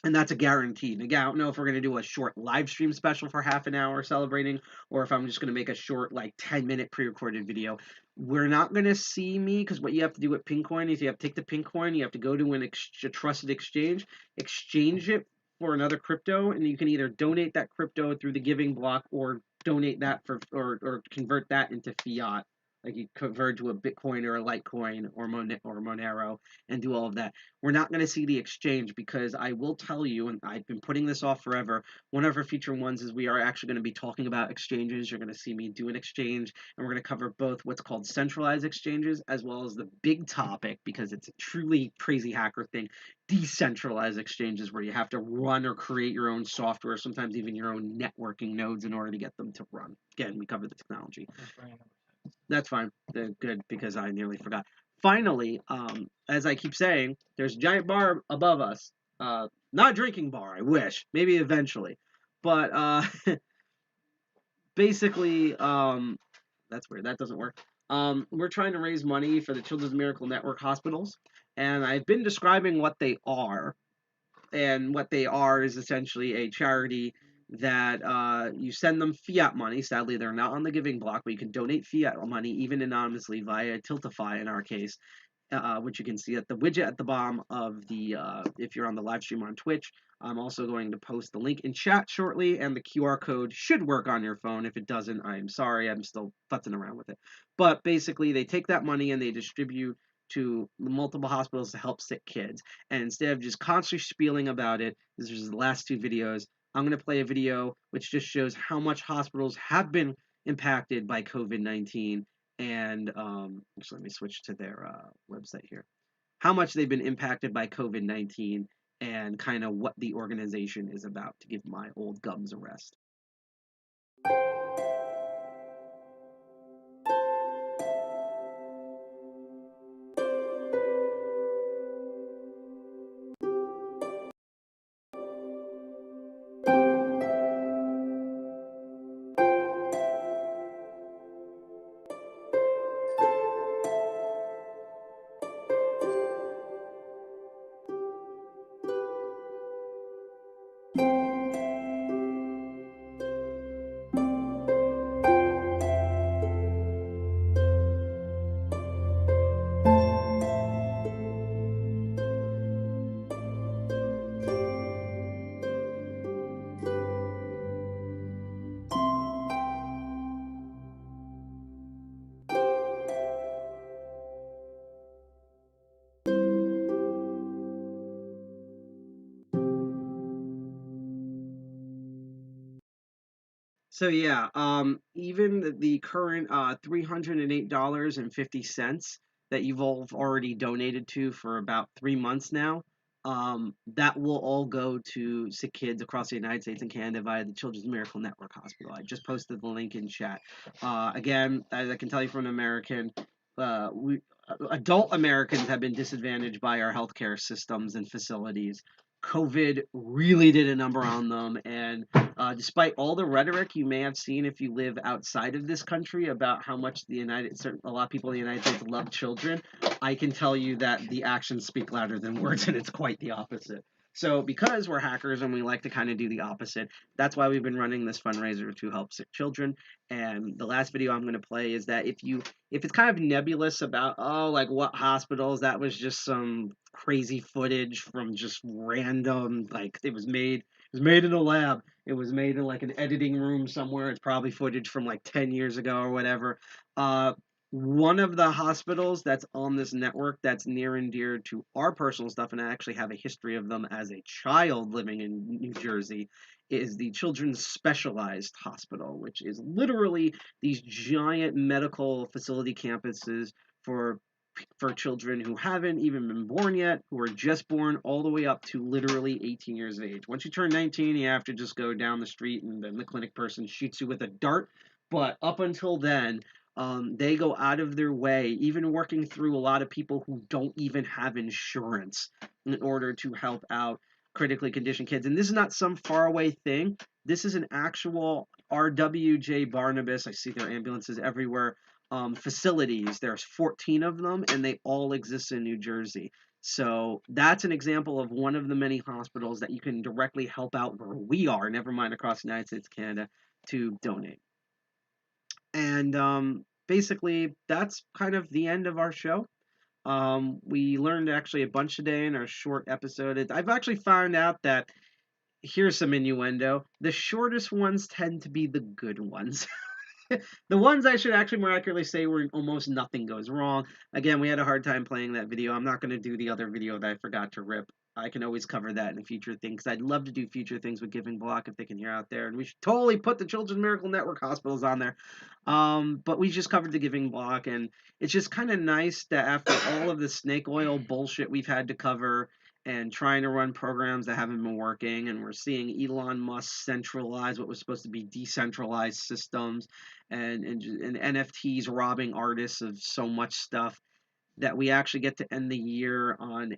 And that's a guarantee. Again, I don't know if we're going to do a short live stream special for half an hour celebrating, or if I'm just going to make a short, like 10-minute pre-recorded video. We're not going to see me, because what you have to do with Pincoin is you have to take the Pincoin, you have to go to a trusted exchange, exchange it for another crypto, and you can either donate that crypto through the giving block or donate that for, or convert that into fiat. Like you convert to a Bitcoin or a Litecoin or Monero and do all of that. We're not going to see the exchange because I will tell you, and I've been putting this off forever, one of our future ones is we are actually going to be talking about exchanges. You're going to see me do an exchange, and we're going to cover both what's called centralized exchanges as well as the big topic, because it's a truly crazy hacker thing, decentralized exchanges where you have to run or create your own software, sometimes even your own networking nodes in order to get them to run. Again, we covered the technology. That's fine. Good, because I nearly forgot. Finally, as I keep saying, there's a giant bar above us. Not a drinking bar, I wish. Maybe eventually. But basically, that's weird. That doesn't work. We're trying to raise money for the Children's Miracle Network hospitals. And I've been describing what they are. And what they are is essentially a charity that you send them fiat money. Sadly, they're not on the giving block, but you can donate fiat money even anonymously via Tiltify in our case. which you can see at the widget at the bottom of the, if you're on the live stream on Twitch. I'm also going to post the link in chat shortly, and the QR code should work on your phone. If it doesn't, I'm sorry, I'm still futzing around with it. But basically, they take that money and they distribute to multiple hospitals to help sick kids. And instead of just constantly spieling about it, this is the last two videos, I'm going to play a video which just shows how much hospitals have been impacted by COVID-19. And just let me switch to their website here. How much they've been impacted by COVID-19 and kind of what the organization is about, to give my old gums a rest. So yeah, even the current $308.50 that you've all already donated to for about 3 months now, that will all go to sick kids across the United States and Canada via the Children's Miracle Network Hospital. I just posted the link in chat. Again, as I can tell you from an American, we adult Americans have been disadvantaged by our healthcare systems and facilities. COVID really did a number on them, and despite all the rhetoric you may have seen if you live outside of this country about how much a lot of people in the United States love children, I can tell you that the actions speak louder than words, and it's quite the opposite. So, because we're hackers and we like to kind of do the opposite, that's why we've been running this fundraiser to help sick children. And the last video I'm going to play is that if it's kind of nebulous about, oh, like what hospitals, that was just some crazy footage from just random, like it was made in a lab. It was made in like an editing room somewhere. It's probably footage from like 10 years ago or whatever. Uh, one of the hospitals that's on this network that's near and dear to our personal stuff, and I actually have a history of them as a child living in New Jersey, is the Children's Specialized Hospital, which is literally these giant medical facility campuses for children who haven't even been born yet, who are just born, all the way up to literally 18 years of age. Once you turn 19, you have to just go down the street and then the clinic person shoots you with a dart. But up until then, they go out of their way, even working through a lot of people who don't even have insurance, in order to help out critically conditioned kids. And this is not some faraway thing. This is an actual RWJ Barnabas. I see their ambulances everywhere. Facilities. There's 14 of them, and they all exist in New Jersey. So that's an example of one of the many hospitals that you can directly help out where we are, never mind across the United States, Canada, to donate. And basically, that's kind of the end of our show. We learned actually a bunch today in our short episode. I've actually found out that, here's some innuendo, the shortest ones tend to be the good ones. The ones I should actually more accurately say where almost nothing goes wrong. Again, we had a hard time playing that video. I'm not going to do the other video that I forgot to rip. I can always cover that in a future thing, because I'd love to do future things with Giving Block if they can hear out there. And we should totally put the Children's Miracle Network hospitals on there. But we just covered the Giving Block, and it's just kind of nice that after all of the snake oil bullshit we've had to cover and trying to run programs that haven't been working, and we're seeing Elon Musk centralize what was supposed to be decentralized systems, and NFTs robbing artists of so much stuff, that we actually get to end the year on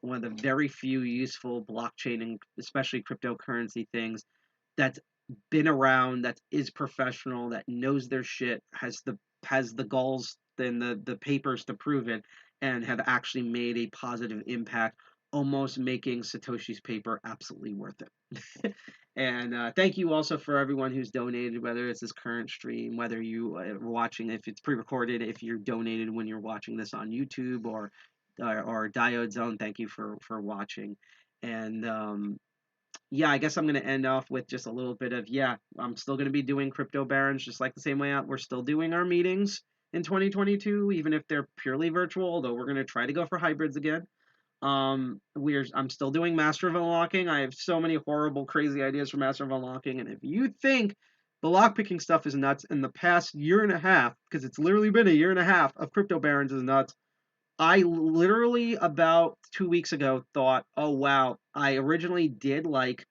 one of the very few useful blockchain and especially cryptocurrency things that's been around, that is professional, that knows their shit, has the goals and the papers to prove it, and have actually made a positive impact, almost making Satoshi's paper absolutely worth it. And thank you also for everyone who's donated, whether it's this current stream, whether you are watching, if it's pre-recorded, if you're donated when you're watching this on YouTube or Diode Zone. Thank you for watching. And yeah, I guess I'm going to end off with just a little bit of, yeah, I'm still going to be doing Crypto Barons just like the same way out. We're still doing our meetings in 2022, even if they're purely virtual, although we're going to try to go for hybrids again. I'm still doing Master of Unlocking. I have so many horrible, crazy ideas for Master of Unlocking, and if you think the lockpicking stuff is nuts in the past year and a half, because it's literally been a year and a half of Crypto Barons is nuts, I literally about 2 weeks ago thought, oh wow, I originally did like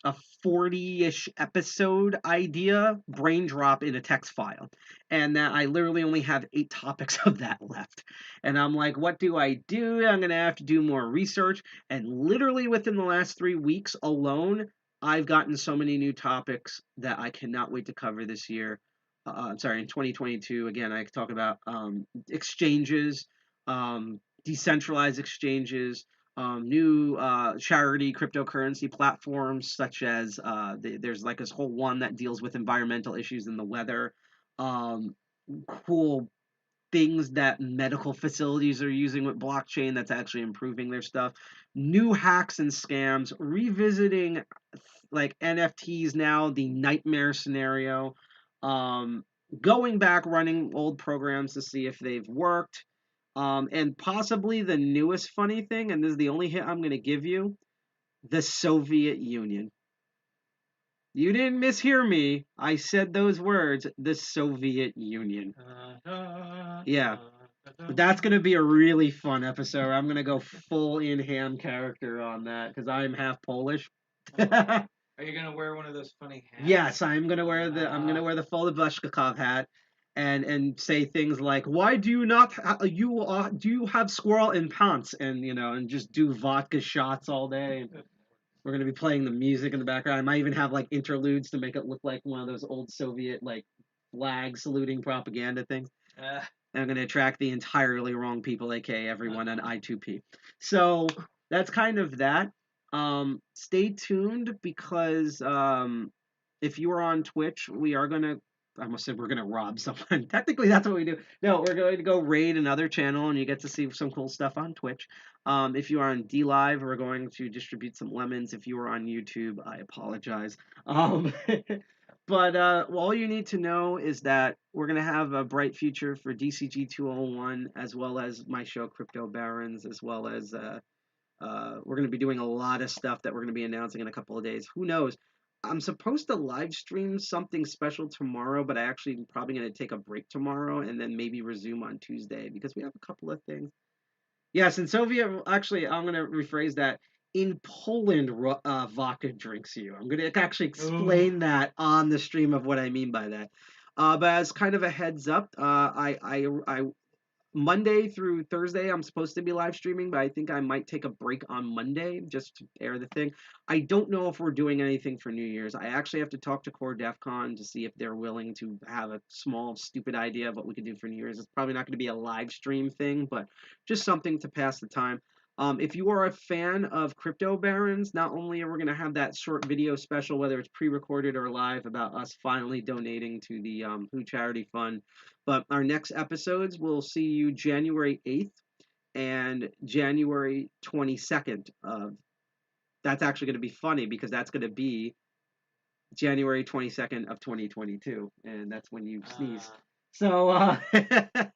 a 40-ish episode idea brain drop in a text file, and that I literally only have 8 topics of that left, and I'm like, what do I do? I'm gonna have to do more research, and literally within the last 3 weeks alone I've gotten so many new topics that I cannot wait to cover this year. I'm sorry, in 2022. Again, I talk about exchanges, decentralized exchanges, new charity cryptocurrency platforms, such as there's like this whole one that deals with environmental issues in the weather, um, cool things that medical facilities are using with blockchain that's actually improving their stuff, new hacks and scams, revisiting like NFTs now, the nightmare scenario, um, going back running old programs to see if they've worked, and possibly the newest funny thing, and this is the only hint I'm going to give you, the Soviet Union. You didn't mishear me. I said those words, the Soviet Union. Yeah. That's going to be a really fun episode. I'm going to go full in ham character on that because I'm half Polish. Are you gonna wear one of those funny hats? Yes, I'm gonna wear the full Veshkakov hat, and say things like, "Why do you not do you have squirrel in pants?" and and just do vodka shots all day. We're gonna be playing the music in the background. I might even have like interludes to make it look like one of those old Soviet like flag saluting propaganda things. I'm going to attract the entirely wrong people, aka everyone on I2P. So that's kind of that. Stay tuned because if you are on Twitch, we are going to. I almost said we're going to rob someone. Technically, that's what we do. No, we're going to go raid another channel, and you get to see some cool stuff on Twitch. If you are on D Live, we're going to distribute some lemons. If you are on YouTube, I apologize. But all you need to know is that we're going to have a bright future for DCG 201, as well as my show Crypto Barons, as well as we're going to be doing a lot of stuff that we're going to be announcing in a couple of days. Who knows? I'm supposed to live stream something special tomorrow, but I actually am probably going to take a break tomorrow and then maybe resume on Tuesday because we have a couple of things. Yes, in Soviet, actually, I'm going to rephrase that. In Poland, vodka drinks you. I'm going to actually explain that on the stream of what I mean by that. But as kind of a heads up, I Monday through Thursday, I'm supposed to be live streaming, but I think I might take a break on Monday just to air the thing. I don't know if we're doing anything for New Year's. I actually have to talk to Core DEF CON to see if they're willing to have a small, stupid idea of what we could do for New Year's. It's probably not going to be a live stream thing, but just something to pass the time. If you are a fan of Crypto Barons, not only are we going to have that short video special, whether it's pre-recorded or live, about us finally donating to the WHO Charity Fund, but our next episodes will see you January 8th and January 22nd. That's actually going to be funny because that's going to be January 22nd of 2022, and that's when you sneeze. So at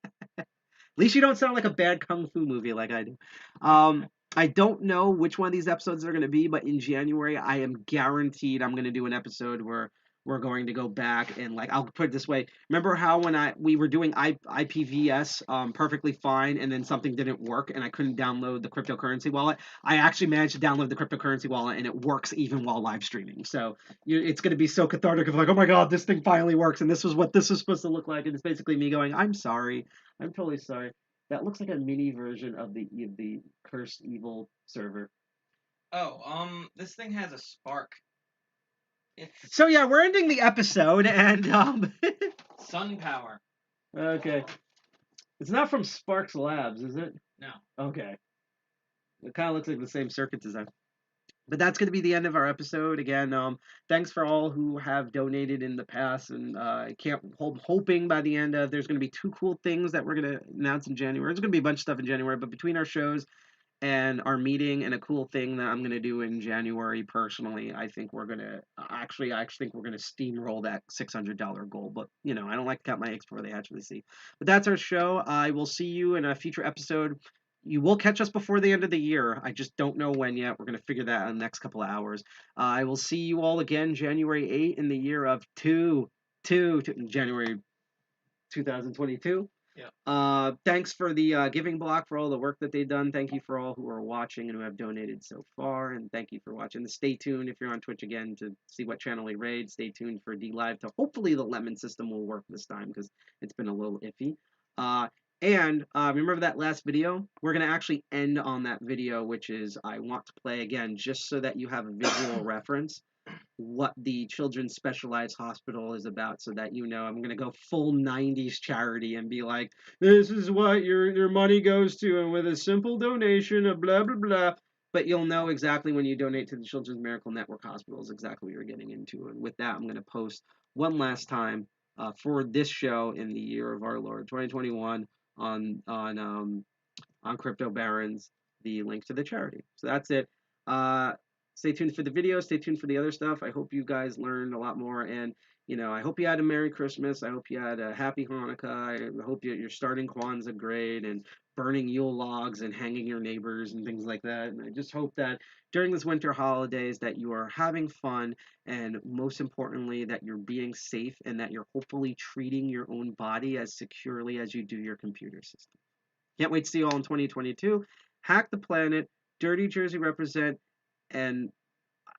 least you don't sound like a bad kung fu movie like I do. I don't know which one of these episodes are going to be, but in January, I am guaranteed I'm going to do an episode where we're going to go back and I'll put it this way. Remember how when we were doing IPVS perfectly fine, and then something didn't work and I couldn't download the cryptocurrency wallet? I actually managed to download the cryptocurrency wallet and it works even while live streaming. So it's going to be so cathartic of like, oh my god, this thing finally works, and this was what this was supposed to look like, and it's basically me going, I'm sorry. I'm totally sorry. That looks like a mini version of the cursed evil server. Oh, this thing has a spark. So yeah, we're ending the episode, and sun power. Okay. It's not from Sparks Labs, is it? No. Okay. It kind of looks like the same circuit design. But that's going to be the end of our episode. Again, thanks for all who have donated in the past, and I can't hoping by the end of there's going to be 2 cool things that we're going to announce in January. There's going to be a bunch of stuff in January, but between our shows and our meeting and a cool thing that I'm going to do in January personally, I think we're going to I actually think we're going to steamroll that $600 goal. But you know, I don't like to count my eggs before they actually see. But that's our show. I will see you in a future episode. You will catch us before the end of the year. I just don't know when yet. We're going to figure that out in the next couple of hours. I will see you all again January 8 in the year of January 2022. Yeah. Thanks for the Giving Block for all the work that they've done. Thank you for all who are watching and who have donated so far. And thank you for watching. Stay tuned if you're on Twitch again to see what channel we raid. Stay tuned for D Live to hopefully the lemon system will work this time because it's been a little iffy. And remember that last video? We're going to actually end on that video, which is I want to play again just so that you have a visual reference what the Children's Specialized Hospital is about so that you know I'm going to go full 90s charity and be like, this is what your money goes to, and with a simple donation of blah, blah, blah. But you'll know exactly when you donate to the Children's Miracle Network Hospitals exactly what you're getting into. And with that, I'm going to post one last time for this show in the year of our Lord 2021 on Crypto Barons the link to the charity. So that's it. Stay tuned for the video. Stay tuned for the other stuff. I hope you guys learned a lot more. And, you know, I hope you had a Merry Christmas. I hope you had a Happy Hanukkah. I hope you're starting Kwanzaa great and burning Yule logs and hanging your neighbors and things like that. And I just hope that during this winter holidays that you are having fun and most importantly that you're being safe and that you're hopefully treating your own body as securely as you do your computer system. Can't wait to see you all in 2022. Hack the Planet, Dirty Jersey Represent, and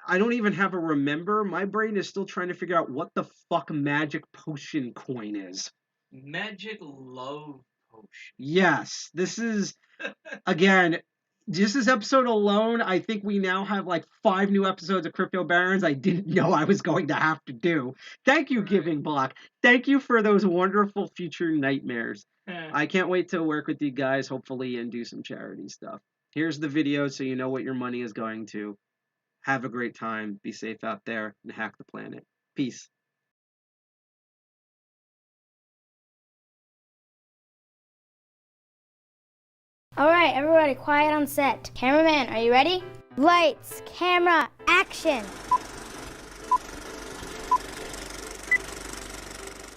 I don't even have a remember. My brain is still trying to figure out what the fuck Magic Potion coin is. Magic Love Potion. Yes, this is, again, just this episode alone, I think we now have like 5 new episodes of Crypto Barons I didn't know I was going to have to do. Thank you, Giving Block. Thank you for those wonderful future nightmares. I can't wait to work with you guys, hopefully, and do some charity stuff. Here's the video so you know what your money is going to. Have a great time. Be safe out there and hack the planet. Peace. All right, everybody, quiet on set. Cameraman, are you ready? Lights, camera, action.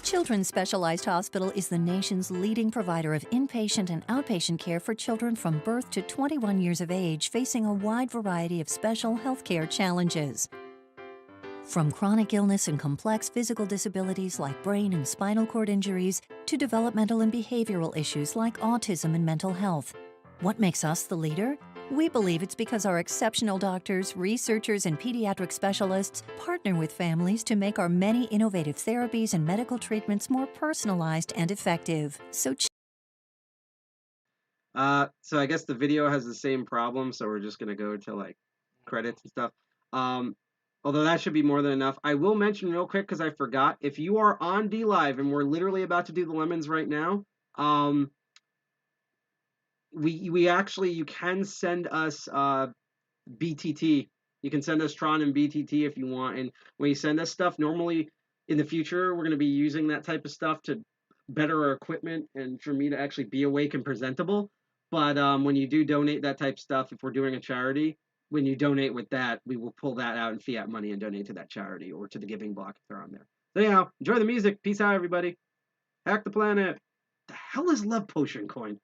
Children's Specialized Hospital is the nation's leading provider of inpatient and outpatient care for children from birth to 21 years of age facing a wide variety of special healthcare challenges. From chronic illness and complex physical disabilities like brain and spinal cord injuries to developmental and behavioral issues like autism and mental health. What makes us the leader? We believe it's because our exceptional doctors, researchers, and pediatric specialists partner with families to make our many innovative therapies and medical treatments more personalized and effective. So I guess the video has the same problem, so we're just gonna go to like credits and stuff. Although that should be more than enough. I will mention real quick because I forgot. If you are on D Live and we're literally about to do the lemons right now, we actually you can send us BTT. You can send us Tron and BTT if you want. And when you send us stuff, normally in the future we're going to be using that type of stuff to better our equipment and for me to actually be awake and presentable. But when you do donate that type of stuff, if we're doing a charity, when you donate with that, we will pull that out in fiat money and donate to that charity or to the Giving Block if they're on there. So anyhow, enjoy the music. Peace out, everybody. Hack the planet. The hell is Love Potion coin?